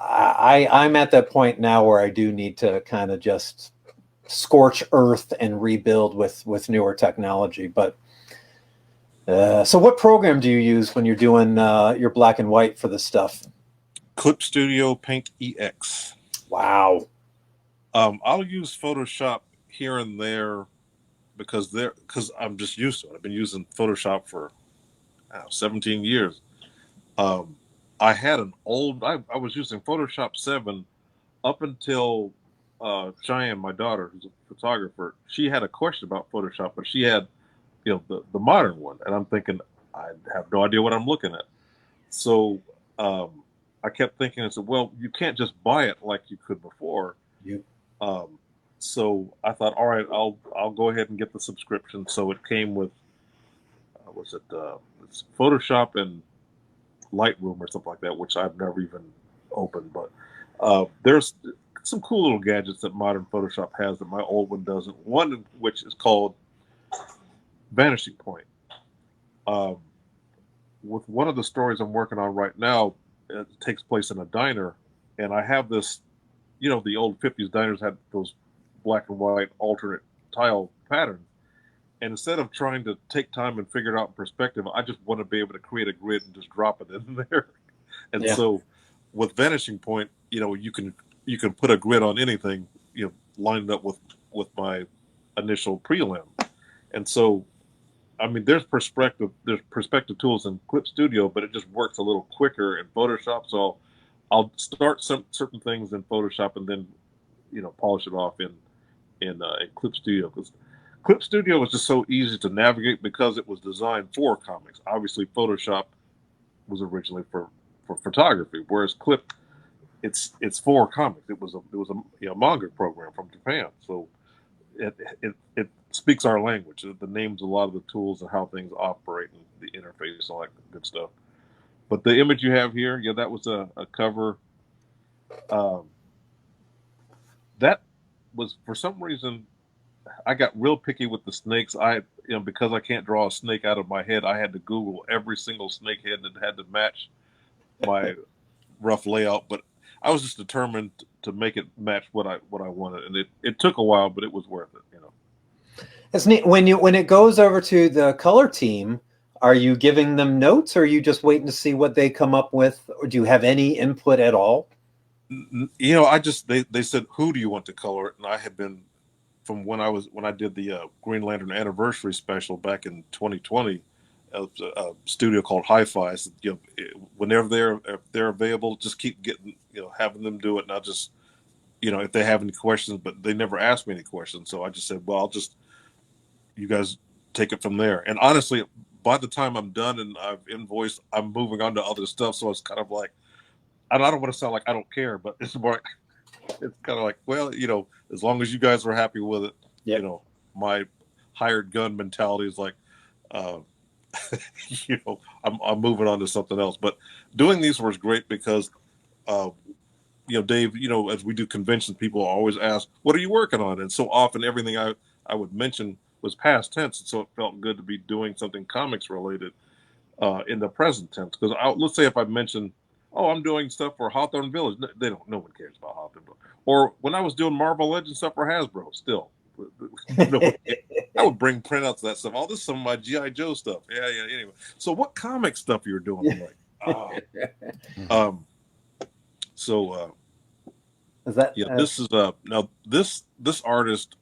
I'm at that point now where I do need to kind of just scorch earth and rebuild with newer technology. But so what program do you use when you're doing your black and white for this stuff? Clip Studio Paint EX. Wow. I'll use Photoshop here and there because I'm just used to it. I've been using Photoshop for 17 years. I had an old. I was using Photoshop 7 up until Cheyenne, my daughter, who's a photographer. She had a question about Photoshop, but she had, the modern one, and I'm thinking I have no idea what I'm looking at. So I kept thinking, I said, well, you can't just buy it like you could before. So I thought, all right, I'll go ahead and get the subscription. So it came with it's Photoshop and Lightroom or something like that, which I've never even opened. But there's some cool little gadgets that modern Photoshop has that my old one doesn't. One of which is called Vanishing Point. With one of the stories I'm working on right now, it takes place in a diner, and I have this, the old 50s diners had those black and white alternate tile patterns. And instead of trying to take time and figure it out in perspective, I just want to be able to create a grid and just drop it in there. And so with Vanishing Point, you can put a grid on anything, lined up with my initial prelim. And so, I mean, there's perspective tools in Clip Studio, but it just works a little quicker in Photoshop. So I'll start certain things in Photoshop and then, polish it off in Clip Studio, because Clip Studio was just so easy to navigate because it was designed for comics. Obviously, Photoshop was originally for photography, whereas Clip, it's for comics. It was a manga program from Japan, so it speaks our language. It names a lot of the tools and how things operate and the interface and all that good stuff. But the image you have here, that was a cover. That was, for some reason, I got real picky with the snakes. Because I can't draw a snake out of my head, I had to Google every single snake head that had to match my rough layout. But I was just determined to make it match what I wanted, and it took a while, but it was worth it. It's neat when it goes over to the color team. Are you giving them notes, or are you just waiting to see what they come up with, or do you have any input at all? They said, who do you want to color it? And I had been, from when I did the Green Lantern anniversary special back in 2020, a studio called Hi-Fi. I said, whenever if they're available, just keep getting, having them do it. And I'll just, if they have any questions, but they never asked me any questions. So I just said, well, you guys take it from there. And honestly, by the time I'm done and I've invoiced, I'm moving on to other stuff. So it's kind of like, I don't want to sound like I don't care, but it's more like, it's kind of like, well, as long as you guys are happy with it, my hired gun mentality is like, I'm moving on to something else. But doing these was great because Dave, as we do conventions, people always ask, "What are you working on?" And so often, everything I would mention was past tense, and so it felt good to be doing something comics related in the present tense. Because let's say if I mention, "Oh, I'm doing stuff for Hawthorne Village," no one cares about Hawthorne Village. Or when I was doing Marvel Legends stuff for Hasbro, still, I would bring printouts of that stuff. All this is some of my GI Joe stuff. Yeah. Anyway, so what comic stuff you're doing? I'm like, Is that this is now this artist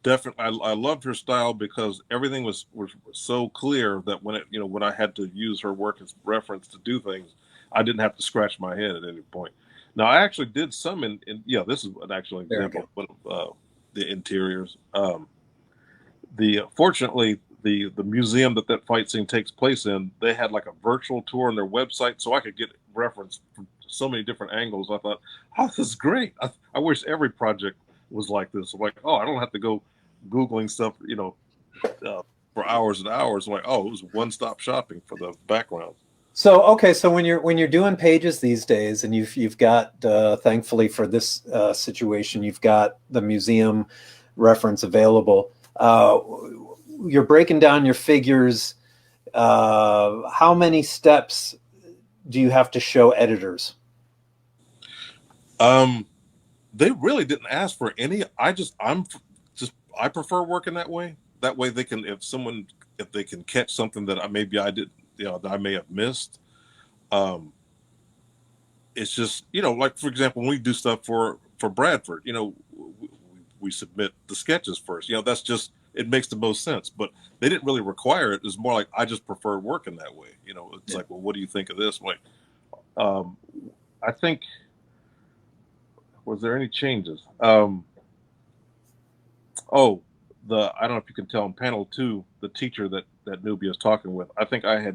definitely I loved her style because everything was so clear that when I had to use her work as reference to do things, I didn't have to scratch my head at any point. Now I actually did some in this is an actual example of the interiors. Fortunately the museum that fight scene takes place in, they had like a virtual tour on their website, so I could get reference from so many different angles. I thought, oh, this is great. I wish every project was like this. Like, oh, I don't have to go Googling stuff, for hours and hours. Like, oh, it was one-stop shopping for the background. So when you're doing pages these days, and you've got thankfully for this situation, you've got the museum reference available. You're breaking down your figures. How many steps do you have to show editors? They really didn't ask for any. I prefer working that way. That way they can, if they can catch something that I did, that I may have missed. It's just, like for example, when we do stuff for Bradford, we submit the sketches first. That's just, it makes the most sense. But they didn't really require it. It's more like I just prefer working that way. It's like, well, what do you think of this? Like, I think, was there any changes? I don't know if you can tell in panel 2, the teacher that Nubia is talking with, I think I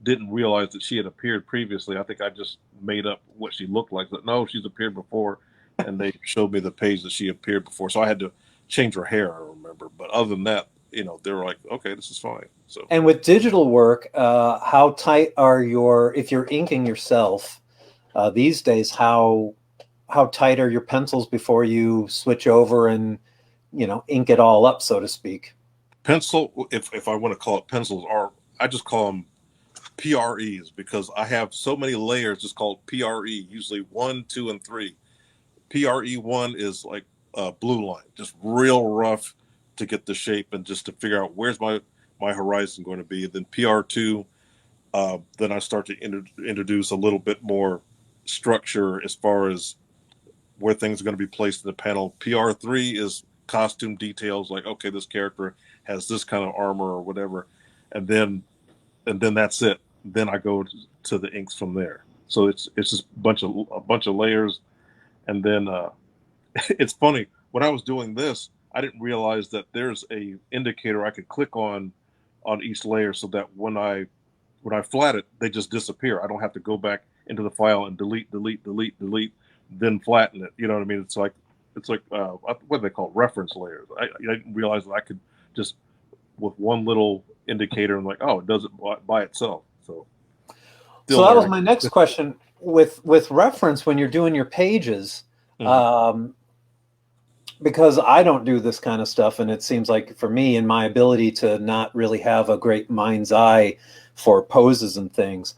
didn't realize that she had appeared previously. I think I just made up what she looked like. But no, she's appeared before, and they showed me the page that she appeared before. So I had to change her hair, I remember. But other than that, they were like, okay, this is fine. So. And with digital work, how tight are if you're inking yourself these days, how tight are your pencils before you switch over and, ink it all up, so to speak? Pencil, if I want to call it pencils, I just call them PREs because I have so many layers. It's called PRE, usually 1, 2, and 3. PRE 1 is like a blue line, just real rough to get the shape and just to figure out where's my horizon going to be. Then PR2, then I start to introduce a little bit more structure as far as where things are going to be placed in the panel. PR3 is costume details, like, okay, this character has this kind of armor or whatever, and then that's it. Then I go to the inks from there. So it's just a bunch of layers, and then it's funny, when I was doing this, I didn't realize that there's a indicator I could click on each layer so that when I flat it, they just disappear. I don't have to go back into the file and delete, then flatten it. You know what I mean? It's like what do they call it? Reference layers. I didn't realize that I could just, with one little indicator, I'm like, oh, it does it by itself. So that was my next question. With reference, when you're doing your pages, because I don't do this kind of stuff, and it seems like for me, and my ability to not really have a great mind's eye for poses and things,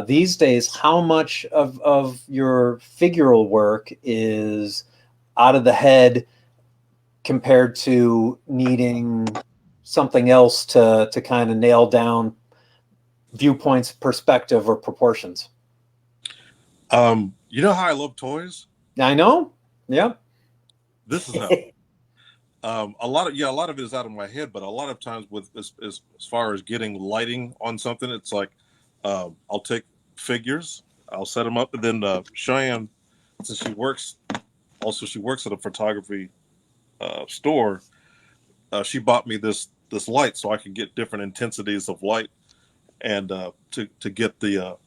these days, how much of your figural work is out of the head compared to needing something else to kind of nail down viewpoints, perspective, or proportions? You know how I love toys? I know. Yeah. This is how. A lot of it is out of my head, but a lot of times with as far as getting lighting on something, it's like I'll take figures, I'll set them up, and then Cheyenne, since she works at a photography store, she bought me this light so I can get different intensities of light, and to get the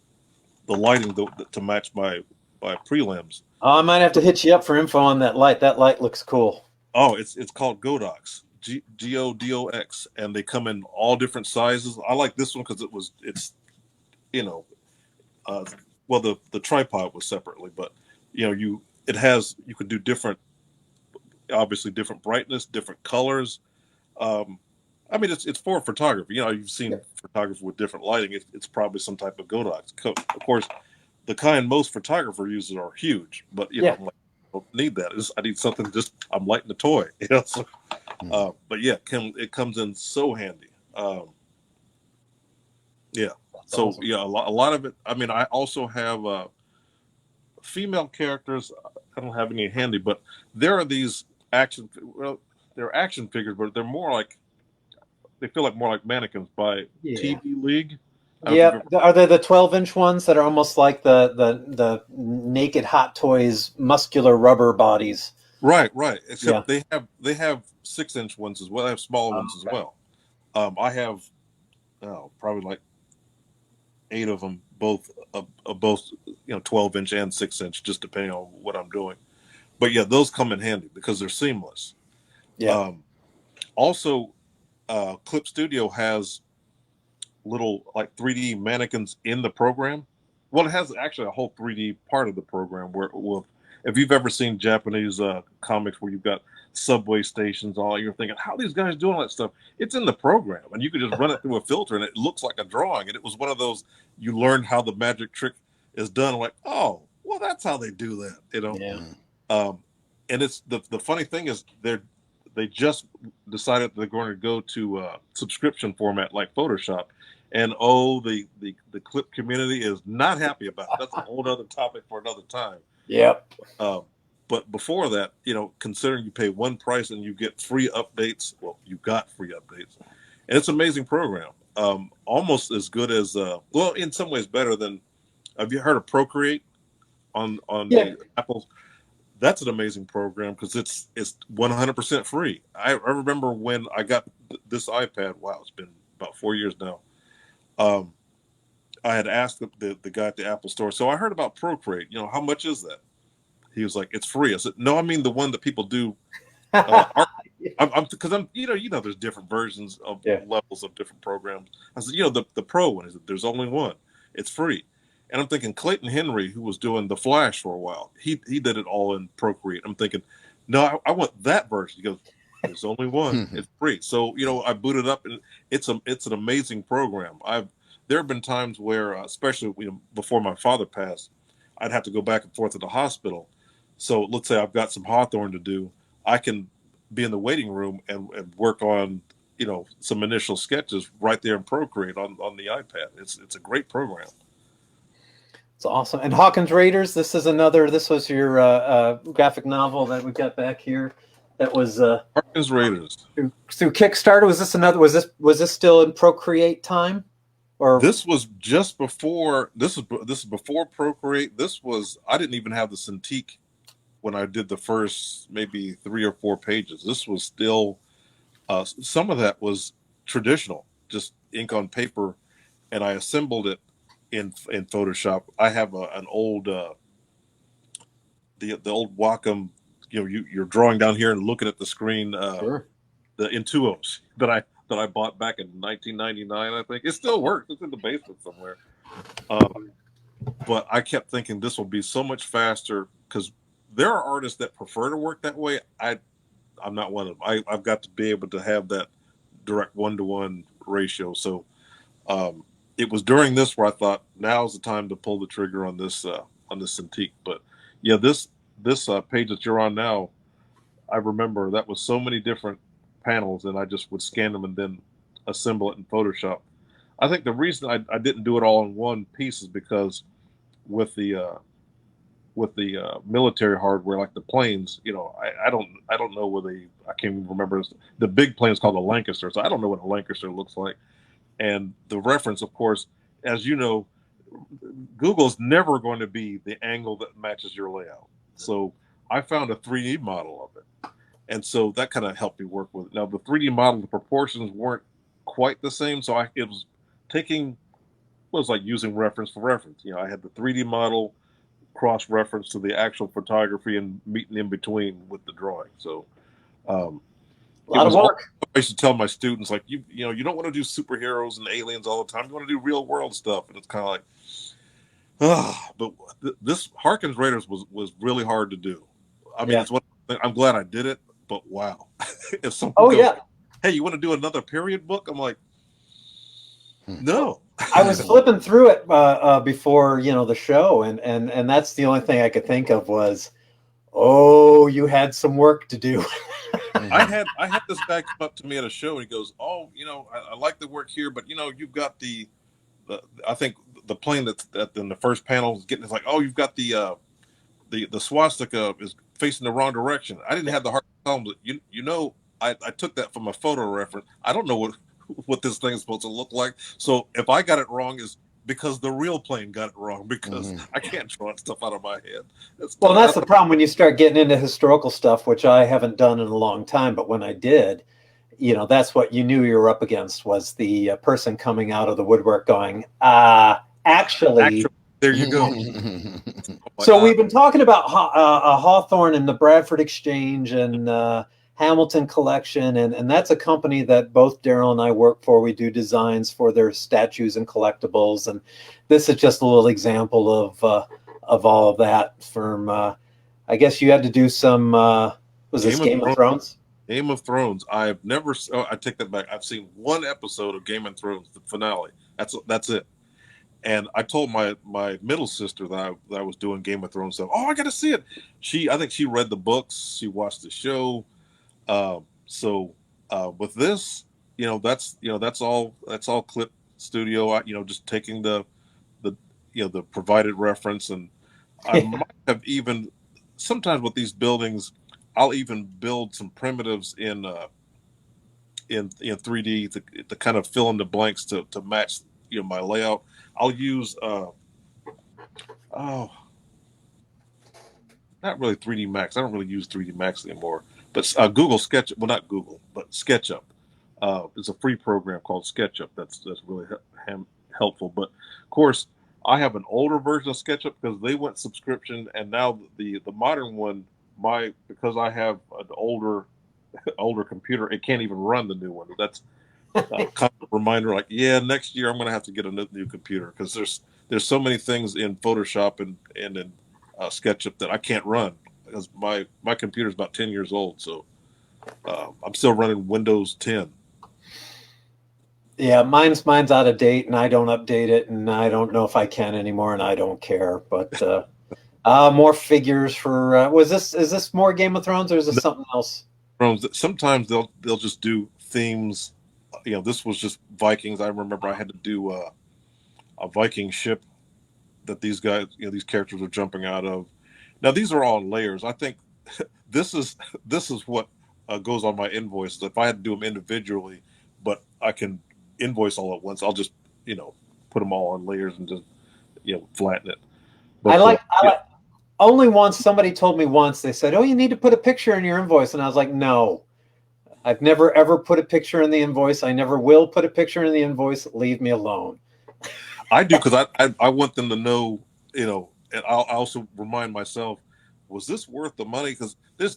lighting to match my prelims. Oh, I might have to hit you up for info on that light. That light looks cool. Oh, it's called Godox, Godox, and they come in all different sizes. I like this one because it's well, the tripod was separately, but you could do different, obviously different brightness, different colors. I mean, it's for photography. You've seen photography with different lighting. It's probably some type of Godox. Of course, the kind most photographer uses are huge, but I'm like, I don't need that. I need something. I'm lighting the toy. So, but yeah, it comes in so handy. Yeah. That's So awesome. yeah, a lot of it. I mean, I also have female characters. I don't have any handy, but there are these action. Well, they're action figures, but they're more like they feel like more like mannequins by Yeah. TV League. I don't know if Yeah, you've ever- are they the 12-inch ones that are almost like the naked Hot Toys muscular rubber bodies? Right. Yeah. Except they have 6-inch ones as well. They have smaller ones as Okay. well. I have probably like 8 of them, both 12-inch and 6-inch, just depending on what I'm doing. But yeah, those come in handy because they're seamless. Yeah. Also, Clip Studio has little like 3D mannequins in the program. Well, it has actually a whole 3D part of the program where, well, if you've ever seen Japanese comics where you've got subway stations, all you're thinking, how are these guys doing all that stuff? It's in the program, and you can just run it through a filter, and it looks like a drawing. And it was one of those you learned how the magic trick is done. Like, oh, well, that's how they do that, Yeah. And it's the funny thing is they just decided they're going to go to subscription format like Photoshop. And the clip community is not happy about it. That's a whole other topic for another time. Yep. But before that, considering you pay one price and you get free updates, well, you got free updates, and it's an amazing program. Almost as good as, well, in some ways better than. Have you heard of Procreate on Yeah. the Apple? That's an amazing program because it's 100% free. I remember when I got this iPad. Wow, it's been about 4 years now. I had asked the guy at the Apple store. So I heard about Procreate. How much is that? He was like, "It's free." I said, "No, I mean the one that people do art." Because I'm there's different versions of Yeah. levels of different programs. I said, the pro one is that there's only one. It's free. And I'm thinking Clayton Henry, who was doing the Flash for a while, he did it all in Procreate. I'm thinking, no, I want that version. He goes, there's only one. It's free. So I booted up, and it's an amazing program. There have been times where, especially before my father passed, I'd have to go back and forth to the hospital. So let's say I've got some Hawthorne to do. I can be in the waiting room and work on some initial sketches right there in Procreate on the iPad. It's a great program. It's awesome. And Hawkins Raiders, this was your graphic novel that we got back here. That was Hawkins Raiders. through Kickstarter. Was this still in Procreate time? Or This was just before. This is before Procreate. I didn't even have the Cintiq when I did the first maybe 3 or 4 pages. This was still some of that was traditional, just ink on paper, and I assembled it in Photoshop. I have an old the old Wacom. You're drawing down here and looking at the screen. sure. The Intuos that I bought back in 1999. I think it still works. It's in the basement somewhere. But I kept thinking this will be so much faster because there are artists that prefer to work that way. I'm not one of them. I've got to be able to have that direct 1-to-1 ratio. So it was during this where I thought now's the time to pull the trigger on this Cintiq. But yeah, this page that you're on now, I remember that was so many different panels, and I just would scan them and then assemble it in Photoshop. I think the reason I didn't do it all in one piece is because with the military hardware like the planes, I don't know where I can't even remember. The big plane is called a Lancaster, so I don't know what a Lancaster looks like. And the reference, of course, as you know, Google's never going to be the angle that matches your layout. So I found a 3D model of it. And so that kind of helped me work with it. Now, the 3D model, the proportions weren't quite the same. So it was like using reference for reference. I had the 3D model cross-reference to the actual photography and meeting in between with the drawing. So A lot of work. I used to tell my students, like, you don't want to do superheroes and aliens all the time. You want to do real-world stuff. And it's kind of like, But this Harkins Raiders was really hard to do. I mean, Yeah. it's what I'm glad I did it, but wow. If someone Oh goes, yeah, hey, you want to do another period book? I'm like, no. I was flipping through it before the show, and that's the only thing I could think of was, oh, you had some work to do. I had this guy come up to me at a show and he goes, oh, I like the work here, but you've got the I think the plane that in the first panel is getting, it's like, oh, you've got the swastika is facing the wrong direction. I didn't have the heart to tell him that I took that from a photo reference. I don't know what this thing is supposed to look like. So if I got it wrong, is because the real plane got it wrong, because I can't draw stuff out of my head. Well, that's the problem when you start getting into historical stuff, which I haven't done in a long time. But when I did, that's what you knew you were up against, was the person coming out of the woodwork going, actually, there you go. So we've been talking about Hawthorne and the Bradford Exchange and Hamilton Collection, and that's a company that both Daryl and I work for. We do designs for their statues and collectibles, and this is just a little example of all of that. From I guess you had to do some. Was this Game of Thrones? Game of Thrones. I've never. Oh, I take that back. I've seen one episode of Game of Thrones, the finale. That's it. And I told my middle sister that I was doing Game of Thrones stuff. Oh, I got to see it. I think she read the books. She watched the show. So with this, that's all clip studio. Just taking the provided reference, and I might have even sometimes with these buildings, I'll even build some primitives in 3D to kind of fill in the blanks to match my layout. I'll use not really 3D Max. I don't really use 3D Max anymore. But Google Sketch, well, not Google, but SketchUp. It's a free program called SketchUp. That's really helpful. But of course, I have an older version of SketchUp because they went subscription, and now the modern one, because I have an older computer, it can't even run the new one. That's kind of a reminder, like, next year I'm going to have to get a new computer, because there's so many things in Photoshop and in SketchUp that I can't run, because my computer is about 10 years old. So I'm still running Windows 10. Yeah, mine's out of date, and I don't update it, and I don't know if I can anymore, and I don't care. But more figures for is this more Game of Thrones, or is this something else? Sometimes they'll just do themes. This was just Vikings. I remember I had to do a Viking ship that these guys, these characters were jumping out of. Now these are all in layers. I think this is what goes on my invoices. If I had to do them individually, but I can invoice all at once, I'll just put them all on layers and just flatten it. But, I like only once somebody told me once, they said, oh, you need to put a picture in your invoice, and I was like, no, I've never ever put a picture in the invoice. I never will put a picture in the invoice. Leave me alone. I do, because I want them to know, and I'll also remind myself, was this worth the money? Because it's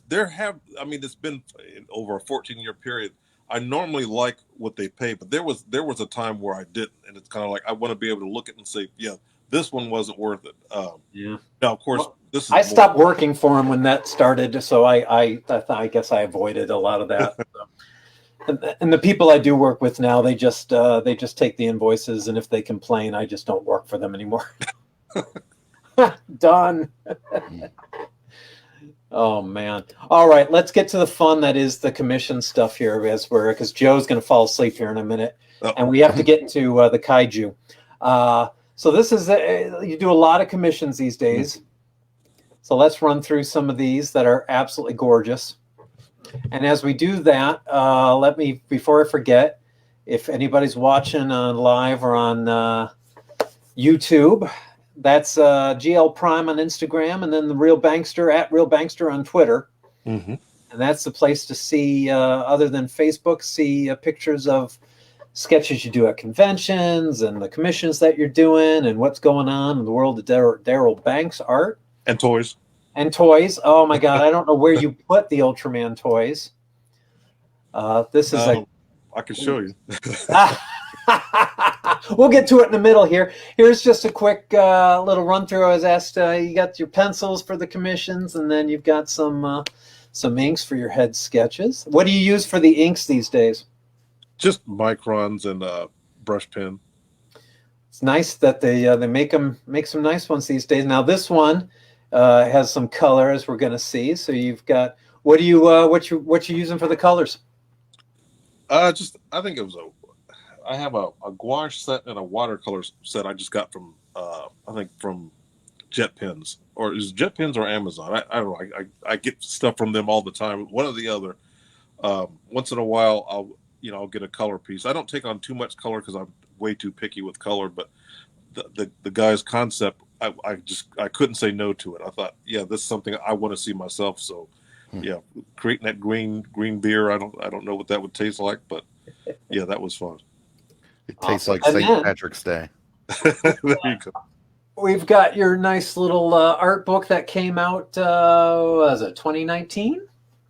been over a 14-year period. I normally like what they pay, but there was a time where I didn't, and it's kind of like I want to be able to look at it and say, yeah, this one wasn't worth it. Yeah. Now, of course, I stopped working for him when that started, so I guess I avoided a lot of that. And the people I do work with now, they just take the invoices, and if they complain, I just don't work for them anymore. Done. Oh man! All right, let's get to the fun that is the commission stuff here, because Joe's going to fall asleep here in a minute, and we have to get into the kaiju. So this is you do a lot of commissions these days. So let's run through some of these that are absolutely gorgeous. And as we do that, let me, before I forget, if anybody's watching on live or on YouTube, that's GL Prime on Instagram, and then the Real Bankster at Real Bankster on Twitter. Mm-hmm. And that's the place to see, other than Facebook, see pictures of sketches you do at conventions and the commissions that you're doing and what's going on in the world of Darryl Banks art. And toys. And toys. Oh my God, I don't know where you put the Ultraman toys. This is I can show you. We'll get to it in the middle here. Here's just a quick little run through. I was asked, you got your pencils for the commissions, and then you've got some inks for your head sketches. What do you use for the inks these days? Just microns and brush pen. It's nice that they make some nice ones these days. Now this one has some color, as we're going to see. So you've got what you using for the colors? I think it was I have a gouache set and a watercolor set I just got from I think from Jet Pens, or is it Jet Pens or Amazon? I don't know. I get stuff from them all the time, one or the other. Once in a while I'll get a color piece. I don't take on too much color because I'm way too picky with color, but the guy's concept, I couldn't say no to it. I thought, yeah, this is something I want to see myself. So yeah, creating that green beer, I don't know what that would taste like, but yeah, that was fun. It tastes like And St. then- Patrick's Day. There you go. We've got your nice little art book that came out, was it 2019?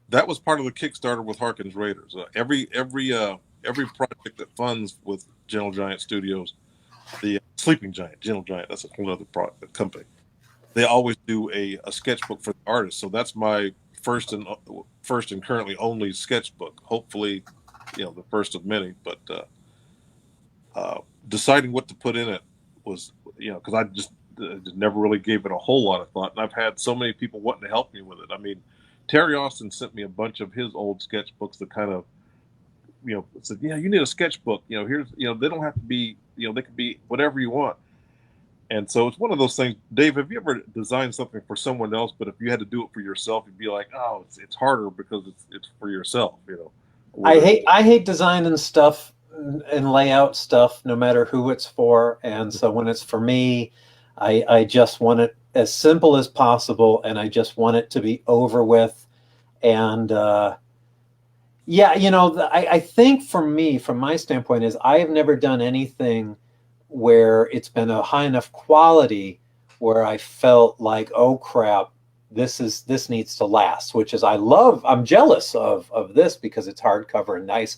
That was part of the Kickstarter with Harkins Raiders. Every project that funds with Gentle Giant Studios, the Sleeping Giant, Gentle Giant, that's a whole other company. They always do a sketchbook for the artist. So that's my first and currently only sketchbook. Hopefully, the first of many. But deciding what to put in it was, because I just never really gave it a whole lot of thought. And I've had so many people wanting to help me with it. I mean, Terry Austin sent me a bunch of his old sketchbooks that kind of, said, yeah, you need a sketchbook. Here's, they don't have to be, they could be whatever you want. And so it's one of those things. Dave, have you ever designed something for someone else, but if you had to do it for yourself, you'd be like, oh, it's harder because it's for yourself, I hate designing stuff and layout stuff, no matter who it's for. And so when it's for me, I just want it as simple as possible, and I just want it to be over with. And I think for me, from my standpoint, is I have never done anything where it's been a high enough quality where I felt like, oh crap, this needs to last, which is I'm jealous of this because it's hardcover and nice.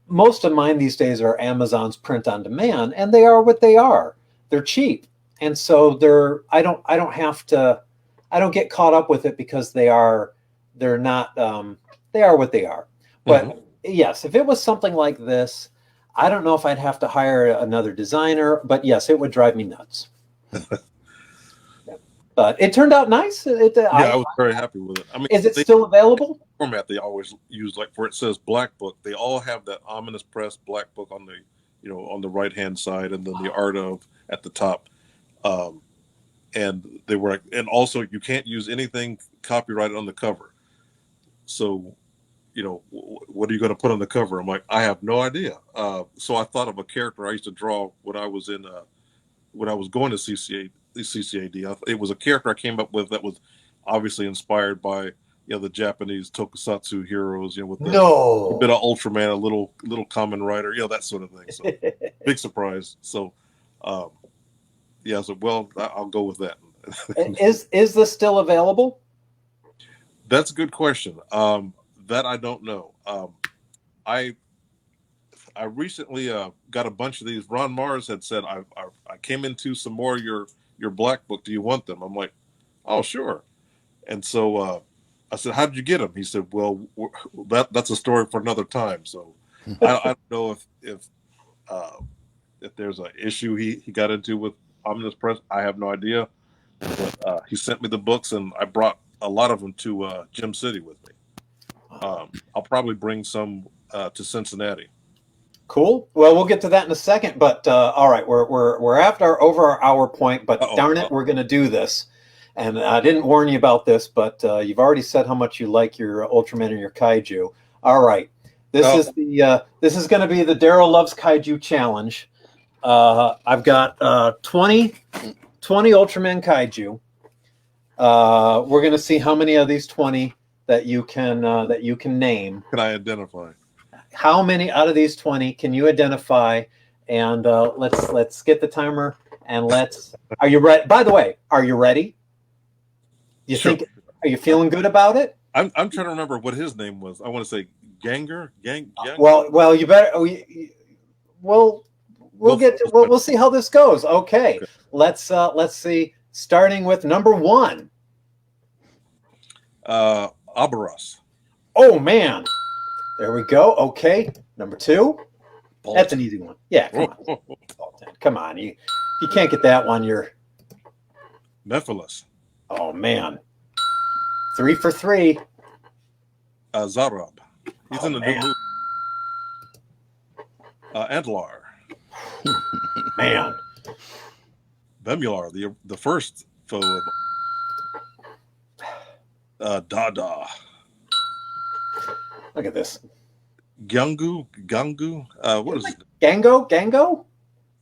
Most of mine these days are Amazon's print on demand, and they are what they are. They're cheap. And so I don't get caught up with it because they are what they are. But yes, if it was something like this, I don't know if I'd have to hire another designer, but yes, it would drive me nuts. But it turned out nice. I was very happy with it. I mean, is it still available? Format they always use, like where it says Black Book, they all have that ominous press Black Book on the on the right hand side, and then the art of at the top. And they were, and also you can't use anything copyrighted on the cover. So, what are you going to put on the cover? I'm like, I have no idea. So I thought of a character I used to draw when I was going to CCAD. It was a character I came up with that was obviously inspired by the Japanese tokusatsu heroes, with a bit of Ultraman, a little Kamen Rider, that sort of thing. So big surprise. So I'll go with that. Is this still available? That's a good question. That I don't know. I recently got a bunch of these. Ron Mars had said I came into some more of your Black Book. Do you want them? I'm like, oh sure. And so I said, how did you get them? He said, well, that's a story for another time. So I don't know if there's an issue he got into with Omnibus Press. I have no idea. But he sent me the books, and I brought a lot of them to Gem City with me. I'll probably bring some to Cincinnati. Cool. Well, we'll get to that in a second. But all right, we're over our hour point. But darn it, we're going to do this. And I didn't warn you about this, but you've already said how much you like your Ultraman and your Kaiju. All right, this is going to be the Daryl Loves Kaiju challenge. I've got 20 Ultraman Kaiju. We're going to see how many of these 20 that you can name. Can I identify? How many out of these 20 can you identify? And let's get the timer, and are you ready? By the way, are you ready? Sure. Are you feeling good about it? I'm trying to remember what his name was. I want to say Ganger. Well, you better. We'll we'll see how this goes. Okay. Let's see. Starting with number 1. Abaros. Oh man. There we go. Okay. Number 2. Bolt. That's an easy one. Yeah, come on. Come on. You can't get that one. You're Mephiles. Oh man. 3 for 3. Zarab. He's in the new man. movie. Antlar. Man. Bemular, the first foe of Dada. Look at this. Gangu. What is it? Gango?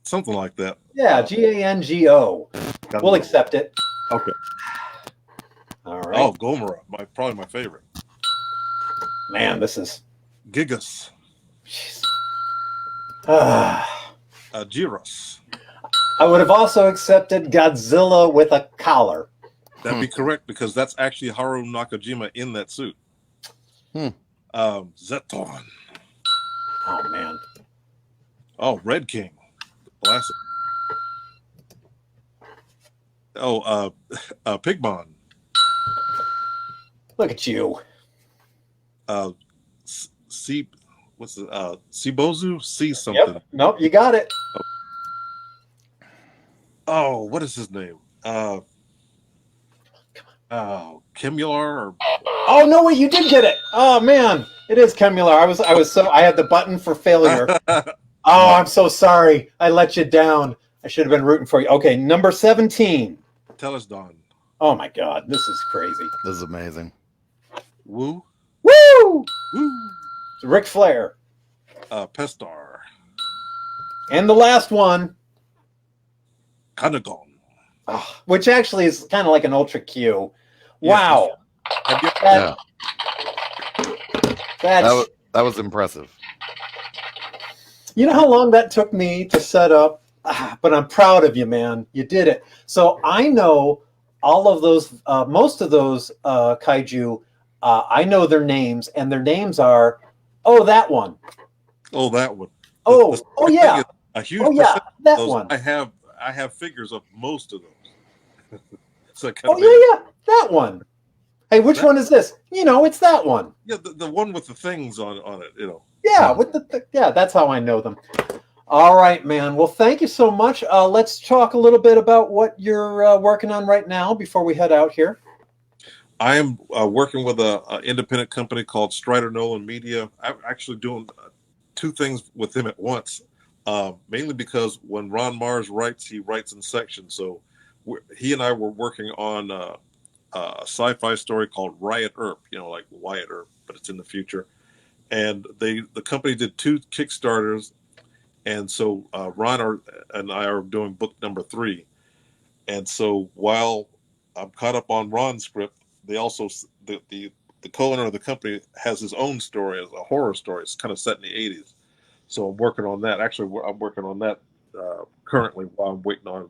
Something like that. Yeah, Gango. Gangu. We'll accept it. Okay. All right. Oh, Gomera, probably my favorite. Man, this is Gigas. jeez. Gyros. I would have also accepted Godzilla with a collar. That'd be correct because that's actually Haru Nakajima in that suit. Zeton. Oh man. Oh, Red King. Classic. Oh, Pigmon. Look at you. What's the Sibozu? See something. Yep. Nope, you got it. Oh, what is his name? Chemular or Oh no, wait, you did get it. Oh man, it is Chemular. I had the button for failure. Oh, I'm so sorry. I let you down. I should have been rooting for you. Okay, number 17. Telesdon. Oh my God, this is crazy. This is amazing. Woo. Woo! Woo. Ric Flair. Pestar. And the last one, Kanagon. which actually is kind of like an Ultra Q. Wow. Have you That's That was impressive. You know how long that took me to set up? But I'm proud of you, man. You did it. So I know all of those, most of those kaiju, I know their names, and their names are, that one. Oh, that one. Oh yeah. A huge Oh, yeah, percentage of that those, one. I have figures of most of those. So it kind Oh, of made yeah, that one. Hey, which one is this? It's that one. Yeah, the one with the things on it, Yeah, with yeah, that's how I know them. All right, man. Well, thank you so much. Let's talk a little bit about what you're working on right now before we head out here. I am working with an independent company called Strider Nolan Media. I'm actually doing 2 things with him at once, mainly because when Ron Mars writes, he writes in sections. So he and I were working on a sci-fi story called Riot Earp, like Wyatt Earp, but it's in the future. And the company did 2 Kickstarters, and so Ron and I are doing book number 3. And so while I'm caught up on Ron's script, they also the co-owner of the company has his own story as a horror story. It's kind of set in the 80s. So I'm working on that. Actually, I'm working on that currently while I'm waiting on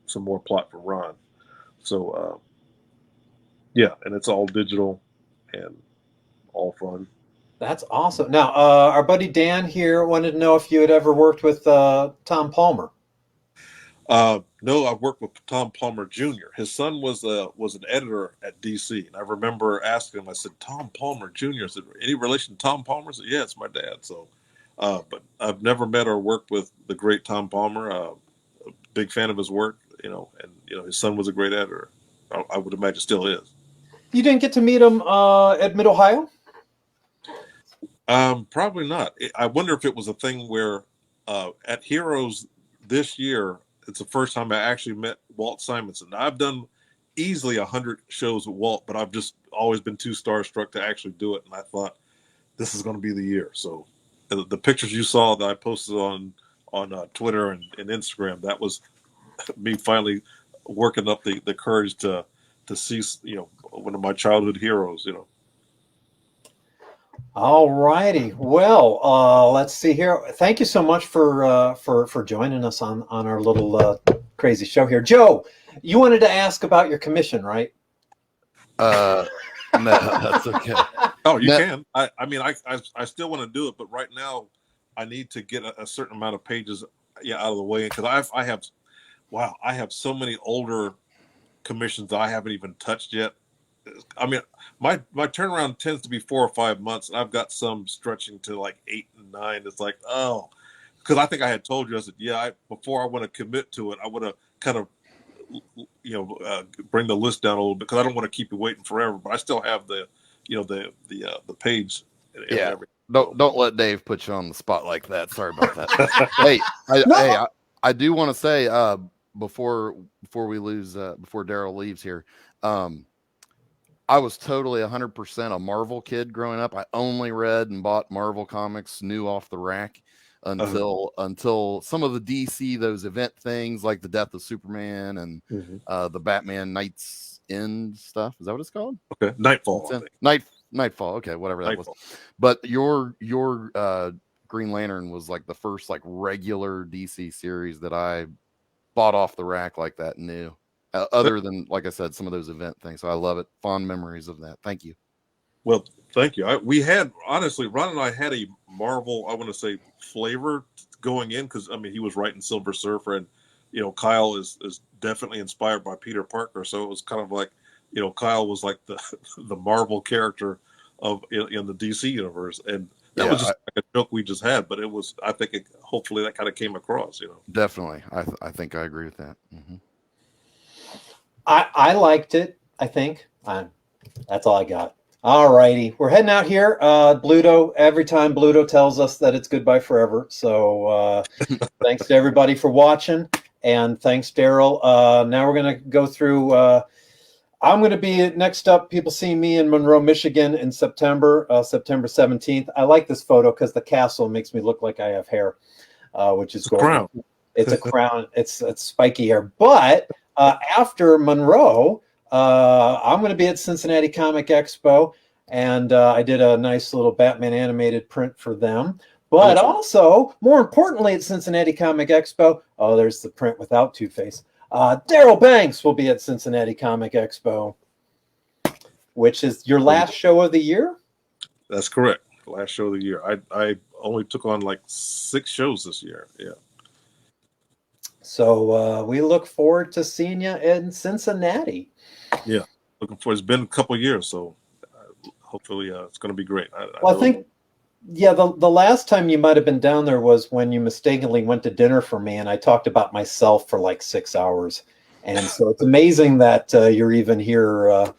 some more plot from Ron. So yeah, and it's all digital and all fun. That's awesome. Now, our buddy Dan here wanted to know if you had ever worked with Tom Palmer. No, I've worked with Tom Palmer Jr. His son was an editor at DC, and I remember asking him. I said, "Tom Palmer Jr." I said, "Any relation to Tom Palmer?" I said, "Yeah, it's my dad." So, but I've never met or worked with the great Tom Palmer. A big fan of his work, and his son was a great editor. I would imagine still is. You didn't get to meet him at Mid Ohio? Probably not. I wonder if it was a thing where at Heroes this year, it's the first time I actually met Walt Simonson. Now, I've done easily 100 shows with Walt, but I've just always been too starstruck to actually do it. And I thought this is going to be the year. So the pictures you saw that I posted on Twitter and Instagram, that was me finally working up the courage to see, one of my childhood heroes, All righty. Well, let's see here. Thank you so much for joining us on our little crazy show here. Joe, you wanted to ask about your commission, right? No, that's okay. Oh, you can. I mean, I still want to do it, but right now I need to get a certain amount of pages. out of the way, because I have so many older commissions that I haven't even touched yet. I mean, my turnaround tends to be 4 or 5 months, and I've got some stretching to like 8 and 9. It's like, oh, because I think I had told you, I said, before I want to commit to it, I want to kind of, bring the list down a little bit, because I don't want to keep you waiting forever. But I still have the page. And everything. Don't let Dave put you on the spot like that. Sorry about that. Hey, I do want to say before we lose, before Daryl leaves here, I was totally 100% a Marvel kid growing up. I only read and bought Marvel comics new off the rack until some of the DC, those event things like the Death of Superman and the Batman Knights End stuff. Is that what it's called? Okay, Nightfall. Nightfall. Okay, whatever that was. But your Green Lantern was like the first like regular DC series that I bought off the rack like that new. Other than, like I said, some of those event things. So I love it. Fond memories of that. Thank you. Well, thank you. We had, honestly, Ron and I had a Marvel, I want to say, flavor going in, because, I mean, he was writing Silver Surfer, and, Kyle is definitely inspired by Peter Parker. So it was kind of like, Kyle was like the Marvel character in the DC universe. And that was just like a joke we just had. But it was, I think, hopefully that kind of came across, Definitely. I think I agree with that. Mm-hmm. I liked it, I think. That's all I got. All righty. We're heading out here. Bluto, every time Bluto tells us that it's goodbye forever. So thanks to everybody for watching. And thanks, Daryl. Now we're going to go through. I'm going to be next up. People see me in Monroe, Michigan in September 17th. I like this photo because the castle makes me look like I have hair, which is gorgeous. It's a crown. It's spiky hair. But after Monroe, I'm going to be at Cincinnati Comic Expo, and I did a nice little Batman animated print for them. But also, more importantly, at Cincinnati Comic Expo, there's the print without Two-Face. Darryl Banks will be at Cincinnati Comic Expo, which is your last show of the year? That's correct. Last show of the year. I only took on like 6 shows this year. Yeah. So we look forward to seeing you in Cincinnati. Yeah, looking forward. It's been a couple of years, so hopefully it's going to be great. I think, the last time you might have been down there was when you mistakenly went to dinner for me, and I talked about myself for like 6 hours. And so it's amazing that you're even here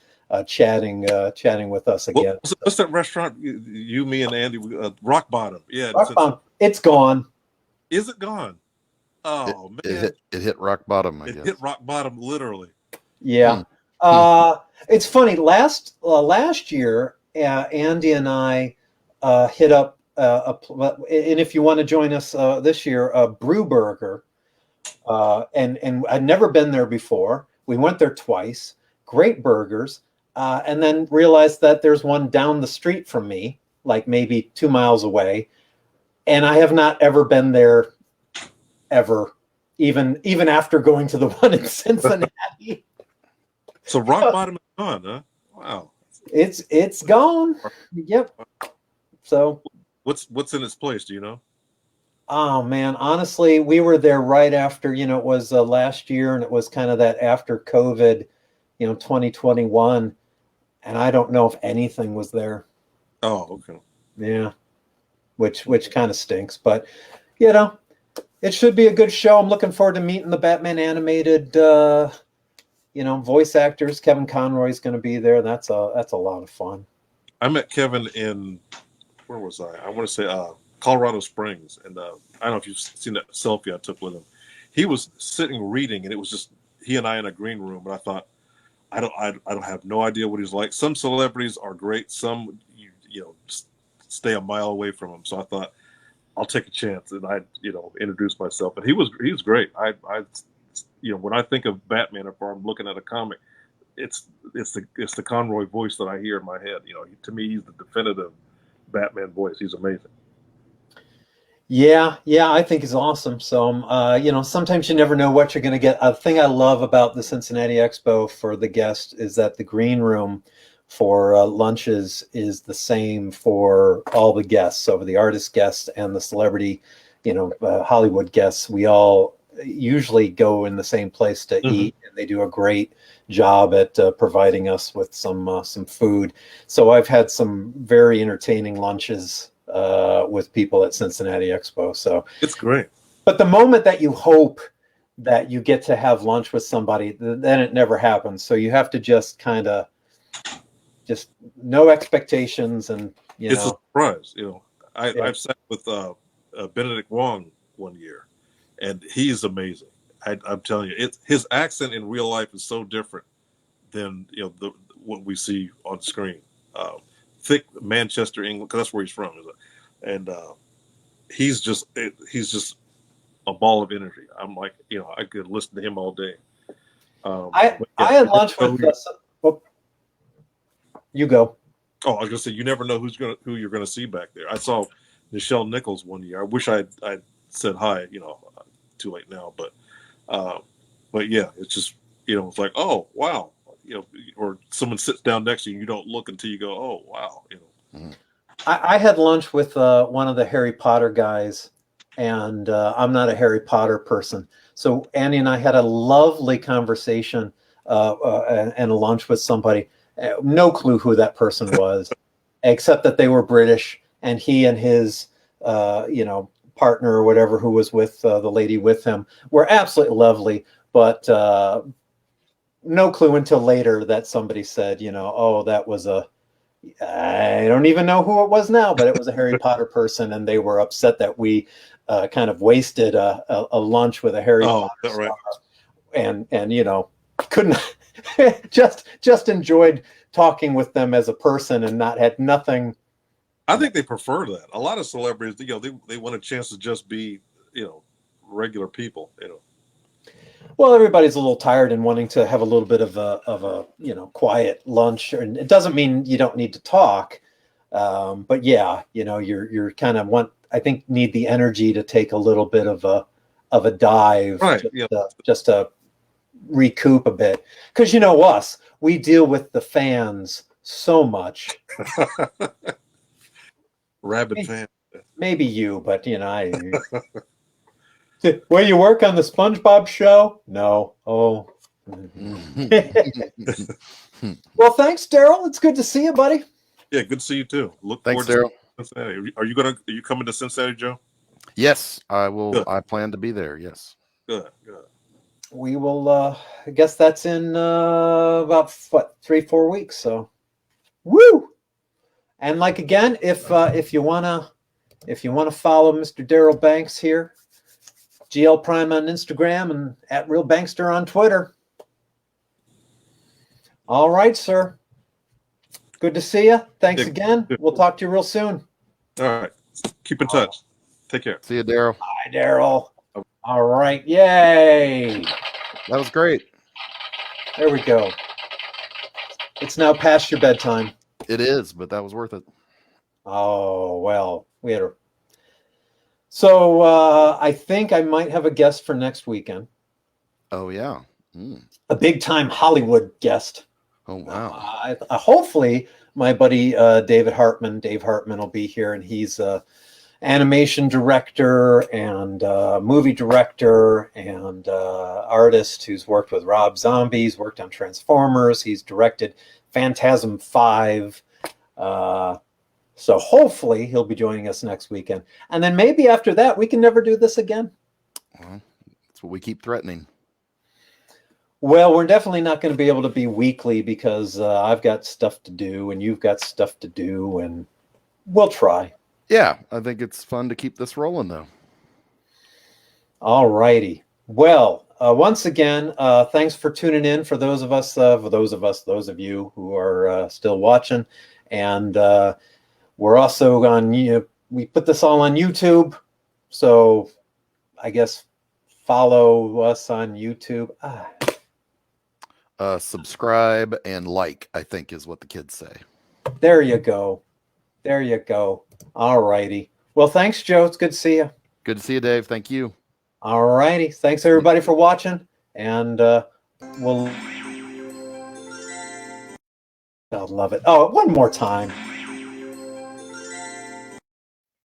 chatting with us again. What's that restaurant? You, me, and Andy. Rock Bottom. Yeah, Rock Bottom. It's gone. Is it gone? Oh man, it hit rock bottom. I guess it hit rock bottom literally. Yeah, it's funny. Last year, Andy and I hit up and if you want to join us this year, Brew Burger, and I'd never been there before. We went there twice. Great burgers, and then realized that there's one down the street from me, like maybe 2 miles away, and I have not ever been there. Ever, even after going to the one in Cincinnati. So Rock Bottom is gone, huh? Wow. It's gone. Yep. So what's in its place? Do you know? Oh man, honestly, we were there right after. It was last year, and it was kind of that after COVID, 2021, and I don't know if anything was there. Oh, okay. Yeah, which kind of stinks, but it should be a good show. I'm looking forward to meeting the Batman animated, voice actors. Kevin Conroy's going to be there. That's a lot of fun. I met Kevin in, where was I? I want to say Colorado Springs, and I don't know if you've seen that selfie I took with him. He was sitting reading, and it was just he and I in a green room. And I thought, I don't have no idea what he's like. Some celebrities are great. Some just stay a mile away from him. So I thought, I'll take a chance, and I, introduced myself, and he was great. I when I think of Batman, if I'm looking at a comic, it's the Conroy voice that I hear in my head. To me, he's the definitive Batman voice. He's amazing. Yeah, I think he's awesome. So, sometimes you never know what you're going to get. A thing I love about the Cincinnati Expo for the guests is that the green room for lunches is the same for all the guests, so for the artist guests and the celebrity Hollywood guests, we all usually go in the same place to eat, and they do a great job at providing us with some food. So I've had some very entertaining lunches with people at Cincinnati Expo. So It's great. but the moment that you hope that you get to have lunch with somebody, then it never happens. So you have to just kind of just no expectations, and It's a surprise. I've sat with Benedict Wong one year, and he's amazing. I'm telling you, his accent in real life is so different than what we see on screen. Thick Manchester, England, because that's where he's from, and he's just a ball of energy. I'm like, I could listen to him all day. I had lunch with. You go. Oh, I was gonna say, you never know who you're gonna see back there. I saw Nichelle Nichols one year. I wish I'd said hi. Too late now, but yeah, it's just it's like, oh wow, or someone sits down next to you, and you don't look until you go, oh wow, I had lunch with one of the Harry Potter guys, and I'm not a Harry Potter person. So Andy and I had a lovely conversation and a lunch with somebody. No clue who that person was, except that they were British, and he and his partner or whatever who was with the lady with him were absolutely lovely. But no clue until later that somebody said, oh, that was I don't even know who it was now, but it was a Harry Potter person, and they were upset that we kind of wasted a lunch with a Harry Potter star, right. and couldn't just enjoyed talking with them as a person and had nothing. I think they prefer that. A lot of celebrities, they want a chance to just be, regular people, Well, everybody's a little tired and wanting to have a little bit of a quiet lunch, and it doesn't mean you don't need to talk, but yeah, you're kind of need the energy to take a little bit of a dive, right? Just to recoup a bit, because us, we deal with the fans so much. Rabid fan. Maybe you, but Will you work on the SpongeBob show? No. Oh. Well, thanks, Daryl. It's good to see you, buddy. Yeah, good to see you too. Thanks, Daryl. Cincinnati. Are you coming to Cincinnati, Joe? Yes, I will. Good. I plan to be there. Yes. Good. We will. I guess that's in about 3-4 weeks. So, woo! And again, if you wanna follow Mr. Darryl Banks here, GL Prime on Instagram and at Real Bankster on Twitter. All right, sir. Good to see you. Thanks again. We'll talk to you real soon. All right. Keep in touch. Take care. See you, Daryl. Bye, Daryl. All right. Yay. That was great. There we go. It's now past your bedtime. It is, but that was worth it. Oh, well, we had So I think I might have a guest for next weekend. Oh, yeah. A big-time Hollywood guest. Oh, wow. Hopefully, my buddy Dave Hartman will be here, and he's animation director and movie director and artist who's worked with Rob Zombie. He's worked on Transformers. He's directed Phantasm 5. So hopefully he'll be joining us next weekend. And then maybe after that, we can never do this again. Well, that's what we keep threatening. Well, we're definitely not going to be able to be weekly because I've got stuff to do and you've got stuff to do, and we'll try. Yeah, I think it's fun to keep this rolling, though. All righty. Well, once again, thanks for tuning in. For those of you who are still watching, and we're also on. We put this all on YouTube, so I guess follow us on YouTube. Subscribe and like, I think, is what the kids say. There you go. There you go. All righty. Well, thanks, Joe. It's good to see you. Good to see you, Dave. Thank you. All righty. Thanks, everybody, for watching. And we'll... I'll love it. Oh, one more time.